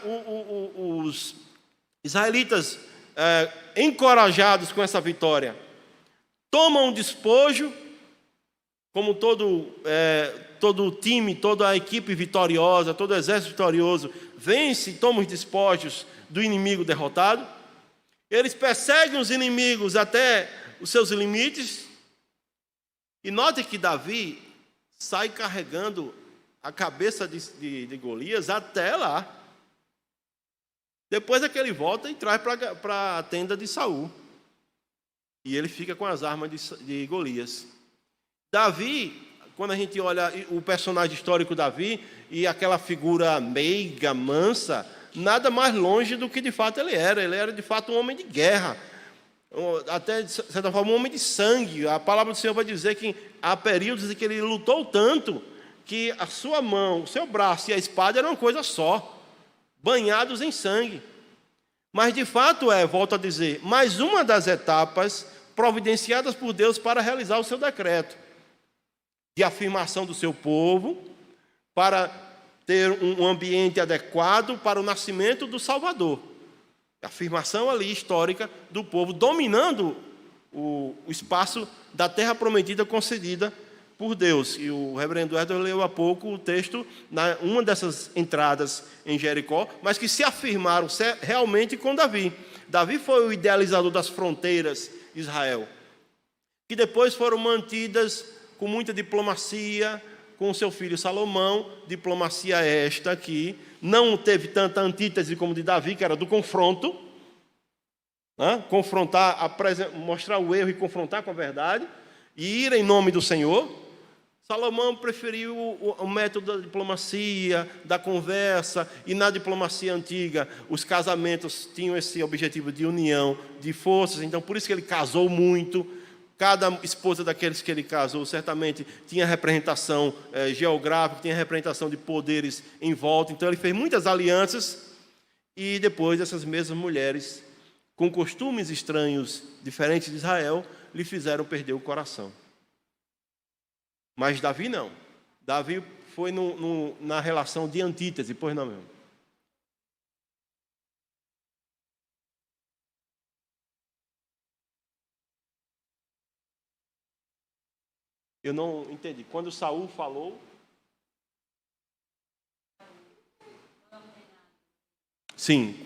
os israelitas, encorajados com essa vitória, tomam um despojo, como todo o time, toda a equipe vitoriosa, todo o exército vitorioso, vence e toma os despojos do inimigo derrotado. Eles perseguem os inimigos até os seus limites. E note que Davi sai carregando a cabeça de Golias até lá. Depois é que ele volta e traz para a tenda de Saul. E ele fica com as armas de Golias. Davi, quando a gente olha o personagem histórico Davi e aquela figura meiga, mansa, nada mais longe do que de fato ele era. Ele era de fato um homem de guerra. Até, de certa forma, um homem de sangue. A palavra do Senhor vai dizer que há períodos em que ele lutou tanto que a sua mão, o seu braço e a espada eram uma coisa só, banhados em sangue. Mas de fato volto a dizer, mais uma das etapas providenciadas por Deus para realizar o seu decreto de afirmação do seu povo, para ter um ambiente adequado para o nascimento do Salvador. Afirmação ali histórica do povo dominando o espaço da terra prometida concedida por Deus. E o reverendo Edward leu há pouco o texto, uma dessas entradas em Jericó, mas que se afirmaram realmente com Davi. Davi foi o idealizador das fronteiras de Israel, que depois foram mantidas com muita diplomacia, com seu filho Salomão, diplomacia esta aqui, não teve tanta antítese como de Davi, que era do confronto, né? Confrontar, mostrar o erro e confrontar com a verdade, e ir em nome do Senhor. Salomão preferiu o método da diplomacia, da conversa, e na diplomacia antiga, os casamentos tinham esse objetivo de união, de forças, então por isso que ele casou muito. Cada esposa daqueles que ele casou, certamente, tinha representação geográfica, tinha representação de poderes em volta. Então, ele fez muitas alianças e depois essas mesmas mulheres, com costumes estranhos, diferentes de Israel, lhe fizeram perder o coração. Mas Davi não. Davi foi na relação de antítese, pois não, meu? Eu não entendi. Quando Saul falou... Sim.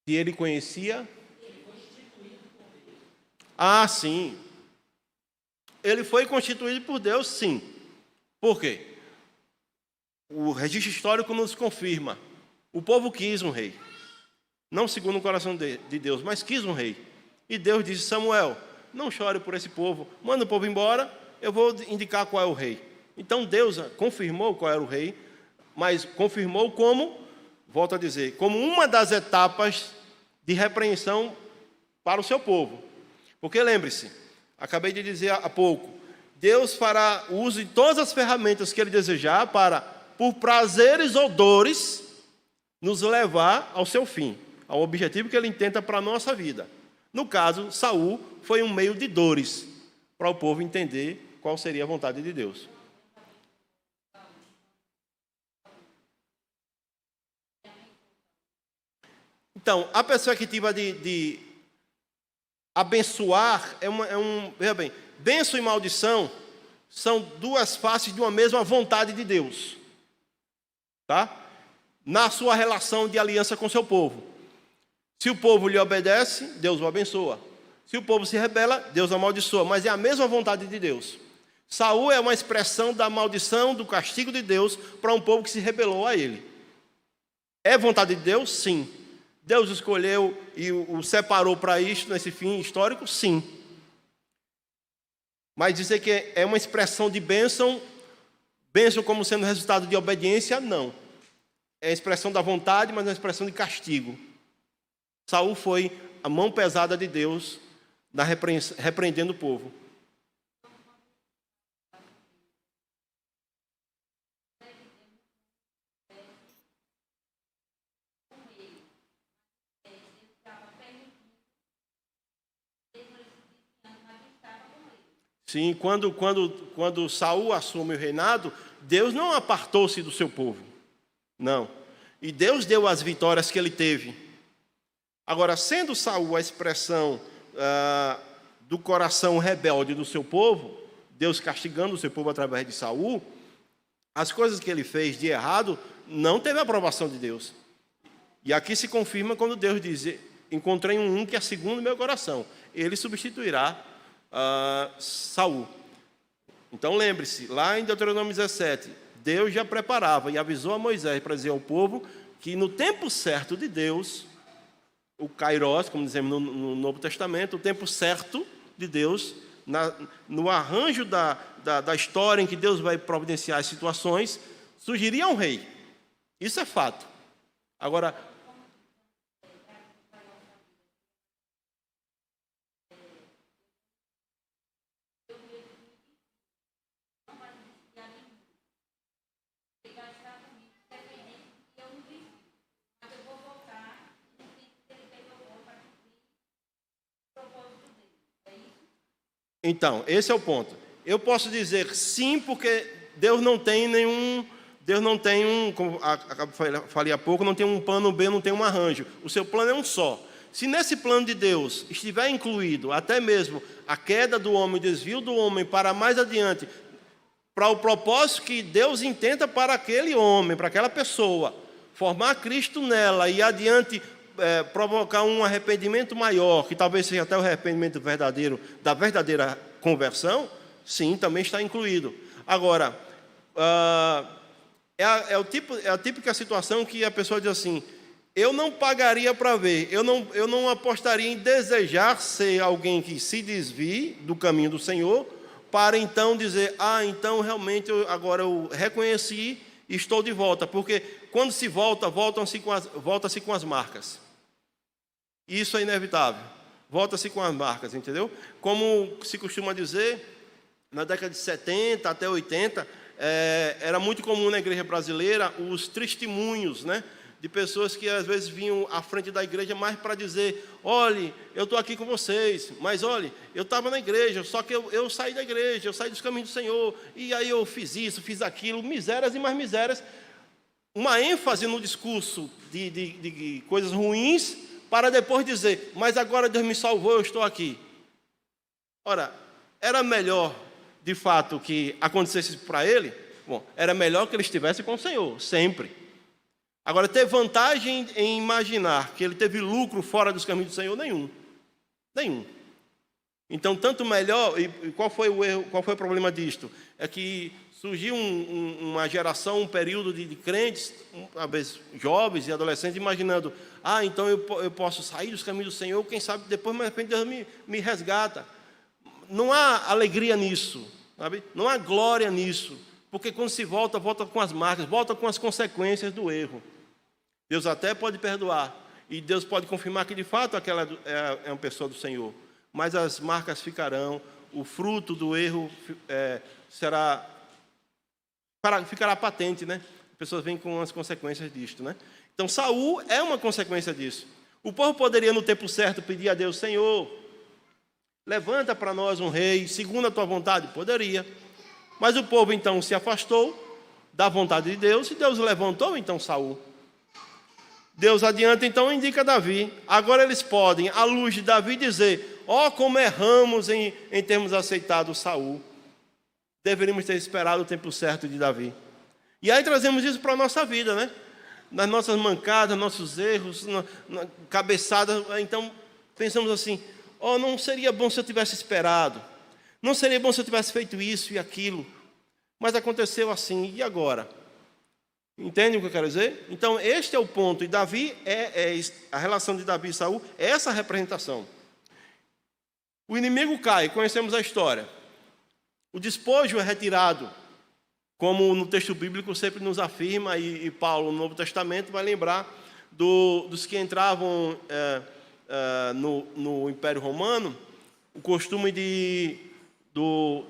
Se ele conhecia... Ah, sim. Ele foi constituído por Deus, sim. Por quê? O registro histórico nos confirma. O povo quis um rei. Não segundo o coração de Deus, mas quis um rei. E Deus disse: Samuel, não chore por esse povo, manda o povo embora, eu vou indicar qual é o rei. Então Deus confirmou qual era o rei, mas confirmou como, volto a dizer, como uma das etapas de repreensão para o seu povo. Porque lembre-se, acabei de dizer há pouco, Deus fará uso de todas as ferramentas que Ele desejar para, por prazeres ou dores, nos levar ao seu fim, ao objetivo que Ele intenta para a nossa vida. No caso, Saul foi um meio de dores para o povo entender qual seria a vontade de Deus. Então, a perspectiva de abençoar veja bem, bênção e maldição são duas faces de uma mesma vontade de Deus, tá? Na sua relação de aliança com seu povo. Se o povo lhe obedece, Deus o abençoa. Se o povo se rebela, Deus o amaldiçoa. Mas é a mesma vontade de Deus. Saul é uma expressão da maldição, do castigo de Deus para um povo que se rebelou a ele. É vontade de Deus? Sim. Deus escolheu e o separou para isto, nesse fim histórico? Sim. Mas dizer que é uma expressão de bênção como sendo resultado de obediência, não. É a expressão da vontade, mas é uma expressão de castigo. Saul foi a mão pesada de Deus repreendendo o povo. Sim, quando Saul assume o reinado, Deus não apartou-se do seu povo. Não. E Deus deu as vitórias que ele teve. Agora, sendo Saul a expressão do coração rebelde do seu povo, Deus castigando o seu povo através de Saul, as coisas que ele fez de errado não teve a aprovação de Deus. E aqui se confirma quando Deus diz: encontrei um que é segundo o meu coração. Ele substituirá Saul. Então lembre-se, lá em Deuteronômio 17, Deus já preparava e avisou a Moisés para dizer ao povo que no tempo certo de Deus, o Kairos, como dizemos no Novo Testamento, o tempo certo de Deus, no arranjo da história em que Deus vai providenciar as situações, surgiria um rei. Isso é fato. Agora, então, esse é o ponto. Eu posso dizer sim, porque Deus não tem Deus não tem como falei há pouco, não tem um plano B, não tem um arranjo. O seu plano é um só. Se nesse plano de Deus estiver incluído até mesmo a queda do homem, o desvio do homem para mais adiante, para o propósito que Deus intenta para aquele homem, para aquela pessoa, formar Cristo nela e adiante provocar um arrependimento maior, que talvez seja até o arrependimento verdadeiro, da verdadeira conversão, sim, também está incluído. Agora, é a típica situação que a pessoa diz assim: eu não pagaria para ver, eu não apostaria em desejar ser alguém que se desvie do caminho do Senhor, para então dizer, então realmente agora eu reconheci e estou de volta. Porque quando se volta-se com as marcas. Isso é inevitável. Volta-se com as marcas, entendeu? Como se costuma dizer, na década de 70 até 80, era muito comum na igreja brasileira os testemunhos, né? De pessoas que às vezes vinham à frente da igreja mais para dizer: olhe, eu estou aqui com vocês, mas olhe, eu estava na igreja, só que eu saí da igreja, eu saí dos caminhos do Senhor, e aí eu fiz isso, fiz aquilo, misérias e mais misérias. Uma ênfase no discurso de coisas ruins, para depois dizer: mas agora Deus me salvou, eu estou aqui. Ora, era melhor, de fato, que acontecesse para ele? Bom, era melhor que ele estivesse com o Senhor, sempre. Agora, ter vantagem em imaginar que ele teve lucro fora dos caminhos do Senhor? Nenhum. Então, tanto melhor. E qual foi o erro? Qual foi o problema disto? É que surgiu uma geração, um período de crentes, talvez jovens e adolescentes, imaginando: então eu posso sair dos caminhos do Senhor, quem sabe depois, mais repente, Deus me resgata. Não há alegria nisso, sabe? Não há glória nisso, porque quando se volta com as marcas, volta com as consequências do erro. Deus até pode perdoar, e Deus pode confirmar que de fato aquela é uma pessoa do Senhor, mas as marcas ficarão, o fruto do erro ficará patente, né? As pessoas vêm com as consequências disto, né? Então Saul é uma consequência disso. O povo poderia no tempo certo pedir a Deus: Senhor, levanta para nós um rei segundo a tua vontade? Poderia. Mas o povo então se afastou da vontade de Deus, e Deus levantou então Saul. Deus adianta então indica Davi. Agora eles podem, à luz de Davi, dizer: como erramos em termos aceitado Saul. Deveríamos ter esperado o tempo certo de Davi. E aí trazemos isso para a nossa vida, né? Nas nossas mancadas, nossos erros, cabeçadas. Então pensamos assim: não seria bom se eu tivesse esperado. Não seria bom se eu tivesse feito isso e aquilo. Mas aconteceu assim, e agora? Entende o que eu quero dizer? Então, este é o ponto. E Davi, a relação de Davi e Saul é essa representação. O inimigo cai, conhecemos a história. O despojo é retirado, como no texto bíblico sempre nos afirma, e Paulo, no Novo Testamento, vai lembrar dos que entravam no Império Romano, o costume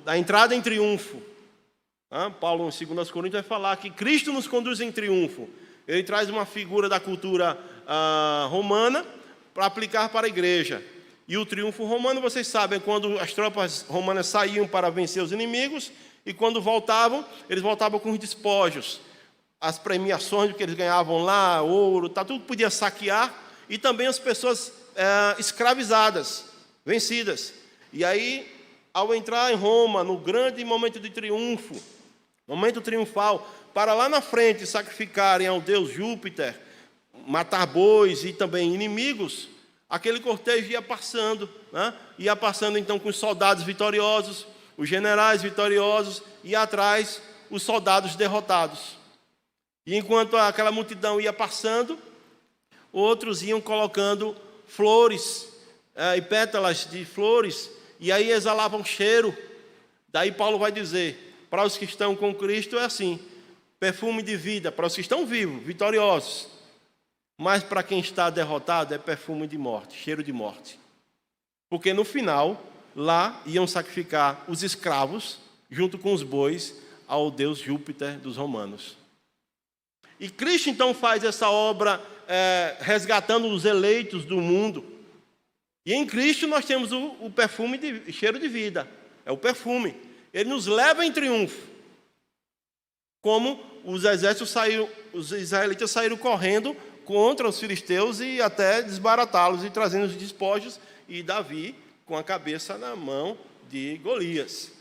da entrada em triunfo. Paulo, em 2 Coríntios, vai falar que Cristo nos conduz em triunfo. Ele traz uma figura da cultura romana para aplicar para a igreja. E o triunfo romano, vocês sabem, quando as tropas romanas saíam para vencer os inimigos, e quando voltavam, eles voltavam com os despojos. As premiações que eles ganhavam lá, ouro, tudo podia saquear, e também as pessoas escravizadas, vencidas. E aí, ao entrar em Roma, no grande momento de triunfo, momento triunfal, para lá na frente sacrificarem ao deus Júpiter, matar bois e também inimigos, aquele cortejo ia passando, né? Ia passando então com os soldados vitoriosos, os generais vitoriosos, e atrás os soldados derrotados. E enquanto aquela multidão ia passando, outros iam colocando flores e pétalas de flores, e aí exalavam cheiro. Daí Paulo vai dizer: para os que estão com Cristo é assim, perfume de vida, para os que estão vivos, vitoriosos. Mas para quem está derrotado é perfume de morte, cheiro de morte. Porque no final, lá iam sacrificar os escravos, junto com os bois, ao deus Júpiter dos romanos. E Cristo então faz essa obra resgatando os eleitos do mundo. E em Cristo nós temos o perfume de cheiro de vida. É o perfume. Ele nos leva em triunfo. como os israelitas saíram correndo contra os filisteus e até desbaratá-los e trazendo os despojos, e Davi com a cabeça na mão de Golias.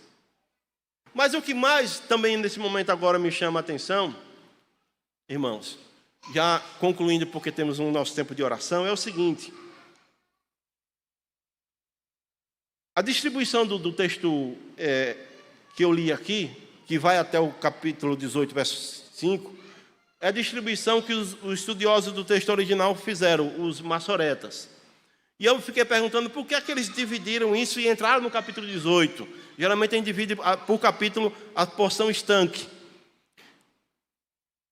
Mas o que mais também nesse momento agora me chama a atenção, irmãos, já concluindo porque temos o nosso tempo de oração, é o seguinte: a distribuição do texto que eu li aqui, que vai até o capítulo 18, verso 5, é a distribuição que os estudiosos do texto original fizeram, os maçoretas. E eu fiquei perguntando por que é que eles dividiram isso e entraram no capítulo 18. Geralmente a gente divide por capítulo a porção estanque.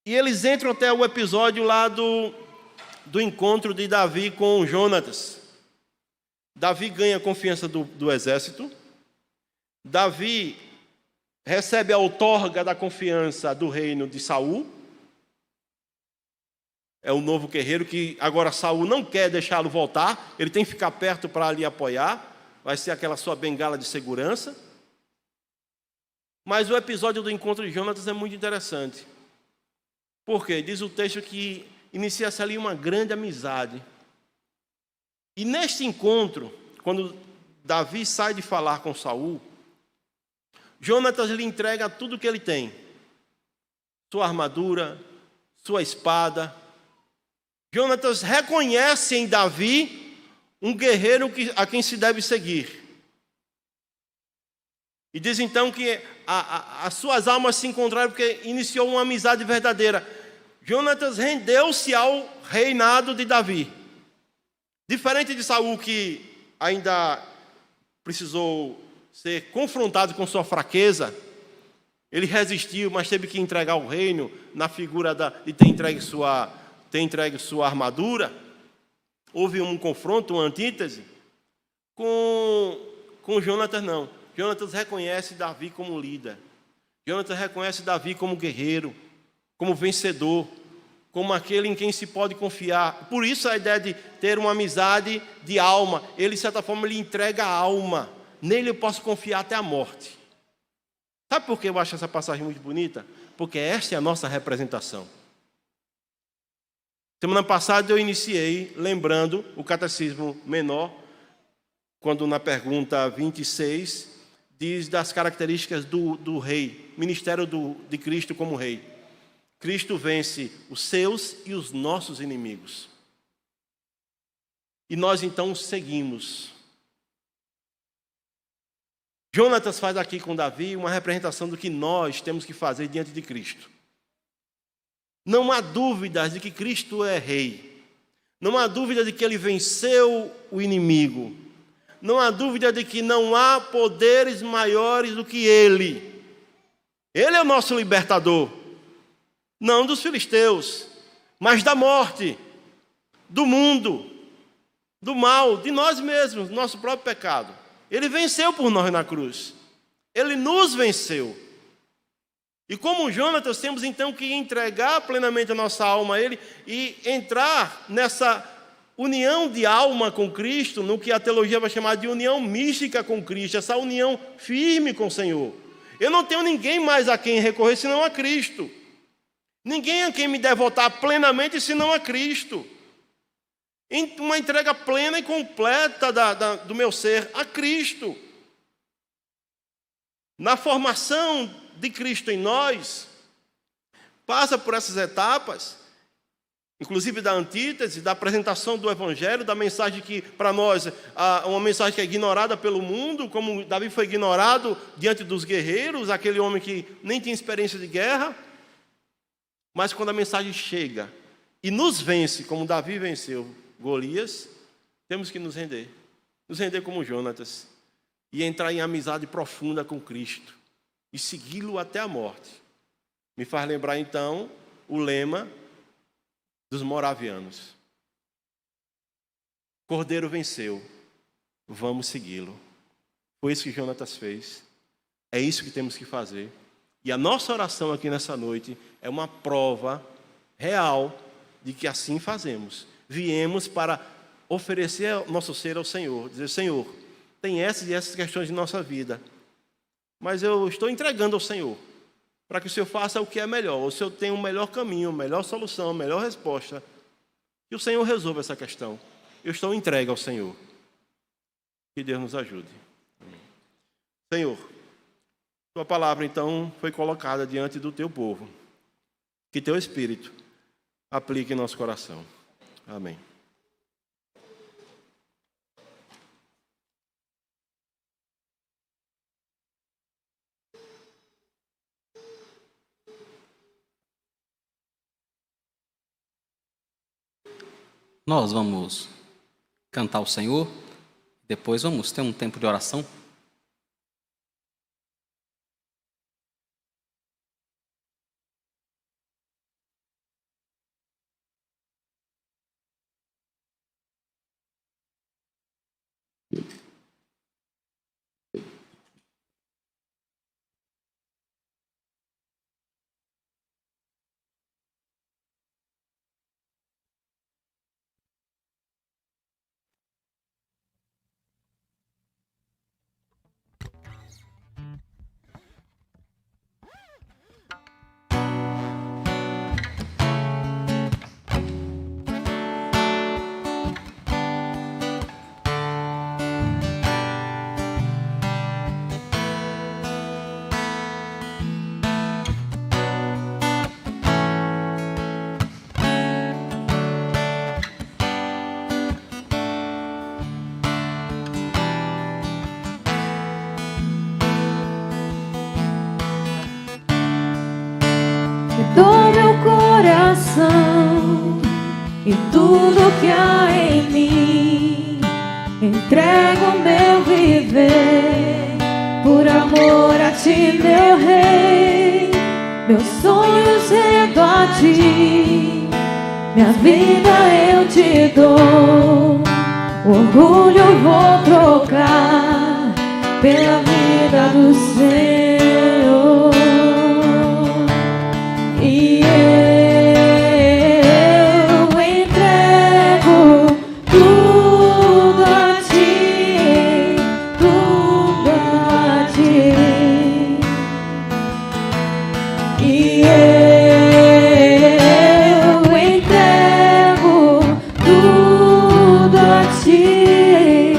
E eles entram até o episódio lá do encontro de Davi com Jonatas. Davi ganha a confiança do exército. Davi recebe a outorga da confiança do reino de Saul. É o novo guerreiro que agora Saul não quer deixá-lo voltar. Ele tem que ficar perto para lhe apoiar. Vai ser aquela sua bengala de segurança. Mas o episódio do encontro de Jonatas é muito interessante. Por quê? Diz o texto que inicia-se ali uma grande amizade. E neste encontro, quando Davi sai de falar com Saul, Jonatas lhe entrega tudo o que ele tem: sua armadura, sua espada. Jonatas reconhece em Davi um guerreiro a quem se deve seguir. E diz então que as suas almas se encontraram porque iniciou uma amizade verdadeira. Jonatas rendeu-se ao reinado de Davi. Diferente de Saul, que ainda precisou ser confrontado com sua fraqueza, ele resistiu, mas teve que entregar o reino na figura de ter entregue sua armadura. Houve um confronto, uma antítese. Com Jonatas não. Jonatas reconhece Davi como líder. Jonatas reconhece Davi como guerreiro, como vencedor, como aquele em quem se pode confiar. Por isso a ideia de ter uma amizade de alma. Ele, de certa forma, lhe entrega a alma. Nele eu posso confiar até a morte. Sabe por que eu acho essa passagem muito bonita? Porque esta é a nossa representação. Semana passada eu iniciei lembrando o catecismo menor, quando na pergunta 26 diz das características do rei, ministério de Cristo como rei. Cristo vence os seus e os nossos inimigos. E nós então seguimos. Jonatas faz aqui com Davi uma representação do que nós temos que fazer diante de Cristo. Não há dúvidas de que Cristo é rei. Não há dúvida de que ele venceu o inimigo. Não há dúvida de que não há poderes maiores do que ele. Ele é o nosso libertador. Não dos filisteus, mas da morte, do mundo, do mal, de nós mesmos, do nosso próprio pecado. Ele venceu por nós na cruz. Ele nos venceu. E como Jonatas, temos então que entregar plenamente a nossa alma a Ele e entrar nessa união de alma com Cristo, no que a teologia vai chamar de união mística com Cristo, essa união firme com o Senhor. Eu não tenho ninguém mais a quem recorrer senão a Cristo. Ninguém a quem me devotar plenamente senão a Cristo. Uma entrega plena e completa do meu ser a Cristo. Na formação de Cristo em nós, passa por essas etapas, inclusive da antítese, da apresentação do Evangelho, da mensagem que, para nós, uma mensagem que é ignorada pelo mundo, como Davi foi ignorado diante dos guerreiros, aquele homem que nem tinha experiência de guerra. Mas quando a mensagem chega e nos vence, como Davi venceu Golias, temos que nos render como Jonatas, e entrar em amizade profunda com Cristo, e segui-lo até a morte. Me faz lembrar, então, o lema dos moravianos. Cordeiro venceu, vamos segui-lo. Foi isso que Jonatas fez. É isso que temos que fazer. E a nossa oração aqui nessa noite é uma prova real de que assim fazemos. Viemos para oferecer nosso ser ao Senhor. Dizer, Senhor, tem essas e essas questões de nossa vida, mas eu estou entregando ao Senhor. para que o Senhor faça o que é melhor. O Senhor tem um melhor caminho, melhor solução, melhor resposta. Que o Senhor resolva essa questão. Eu estou entregue ao Senhor. Que Deus nos ajude. Amém. Senhor, tua palavra então foi colocada diante do teu povo. Que teu Espírito aplique em nosso coração. Amém. Nós vamos cantar ao Senhor, depois vamos ter um tempo de oração. Dou meu coração e tudo que há em mim, entrego meu viver por amor a ti, meu rei. Meus sonhos rendo a ti, minha vida eu te dou. O orgulho eu vou trocar pela vida do Senhor. E eu entrego tudo a ti, tudo a ti. E eu entrego tudo a ti,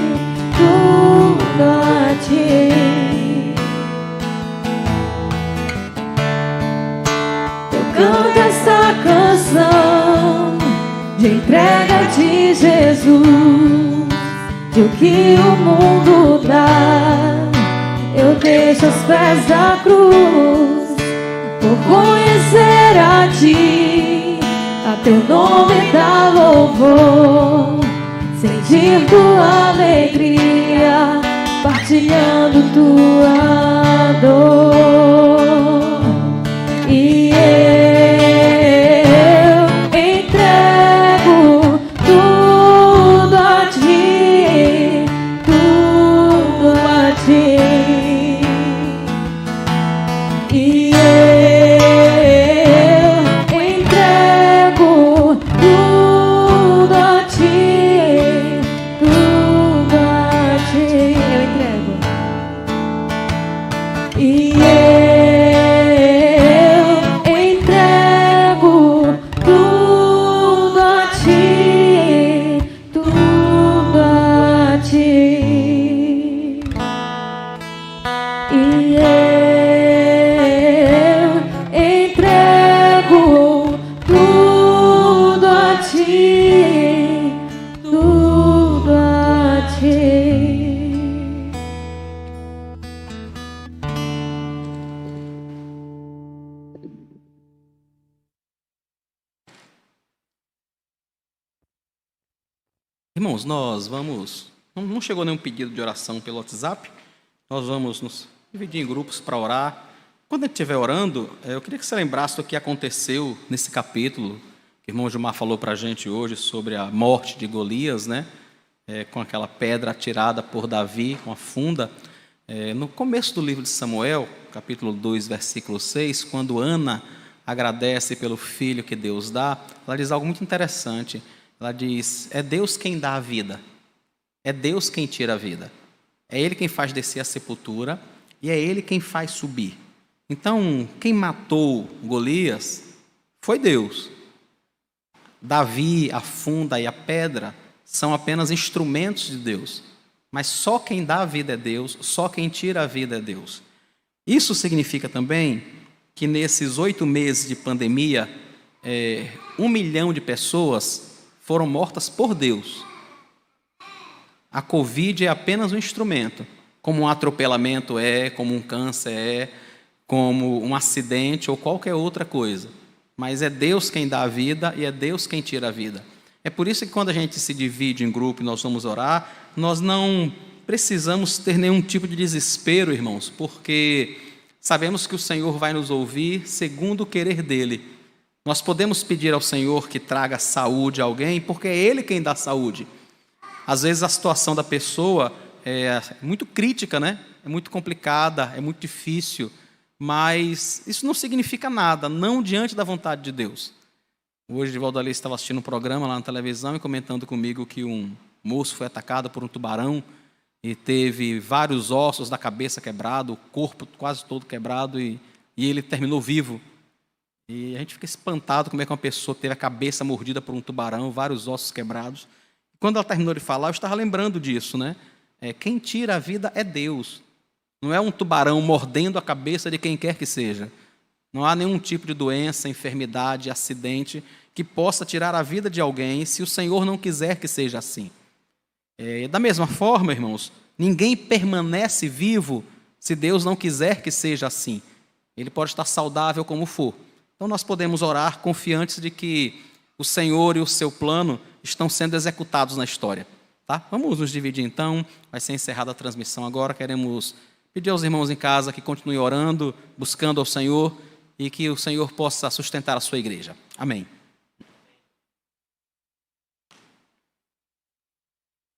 tudo a ti. Canta essa canção de entrega de Jesus, de o que o mundo dá, eu deixo aos pés da cruz, por conhecer a ti, a teu nome dá louvor, sentir tua alegria, partilhando tua dor. E eu entrego tudo a ti, tudo a ti. E eu entrego tudo a ti, tudo a ti. Eu entrego. E Irmãos, nós vamos... Não chegou nenhum pedido de oração pelo WhatsApp. Nós vamos nos dividir em grupos para orar. Quando a gente estiver orando, eu queria que você lembrasse do que aconteceu nesse capítulo, que o irmão Gilmar falou para a gente hoje sobre a morte de Golias, né? Com aquela pedra atirada por Davi, com a funda. No começo do livro de Samuel, capítulo 2, versículo 6, quando Ana agradece pelo filho que Deus dá, ela diz algo muito interessante. Ela diz, é Deus quem dá a vida, é Deus quem tira a vida, é Ele quem faz descer a sepultura e é Ele quem faz subir. Então, quem matou Golias foi Deus. Davi, a funda e a pedra são apenas instrumentos de Deus. Mas só quem dá a vida é Deus, só quem tira a vida é Deus. Isso significa também que nesses 8 meses de pandemia, 1 milhão de pessoas foram mortas por Deus. A Covid é apenas um instrumento, como um atropelamento como um câncer como um acidente ou qualquer outra coisa. Mas é Deus quem dá a vida e é Deus quem tira a vida. É por isso que quando a gente se divide em grupo e nós vamos orar, nós não precisamos ter nenhum tipo de desespero, irmãos, porque sabemos que o Senhor vai nos ouvir segundo o querer dEle. Nós podemos pedir ao Senhor que traga saúde a alguém, porque é Ele quem dá saúde. Às vezes a situação da pessoa é muito crítica, né? É muito complicada, é muito difícil, mas isso não significa nada, não diante da vontade de Deus. Hoje, o Valdali estava assistindo um programa lá na televisão e comentando comigo que um moço foi atacado por um tubarão e teve vários ossos da cabeça quebrado, o corpo quase todo quebrado e ele terminou vivo. E a gente fica espantado como é que uma pessoa teve a cabeça mordida por um tubarão, vários ossos quebrados. Quando ela terminou de falar, eu estava lembrando disso, né? Quem tira a vida é Deus. Não é um tubarão mordendo a cabeça de quem quer que seja. Não há nenhum tipo de doença, enfermidade, acidente que possa tirar a vida de alguém se o Senhor não quiser que seja assim. Da mesma forma, irmãos, ninguém permanece vivo se Deus não quiser que seja assim. Ele pode estar saudável como for. Então nós podemos orar confiantes de que o Senhor e o seu plano estão sendo executados na história. Tá? Vamos nos dividir então, vai ser encerrada a transmissão agora. Queremos pedir aos irmãos em casa que continuem orando, buscando ao Senhor e que o Senhor possa sustentar a sua igreja. Amém.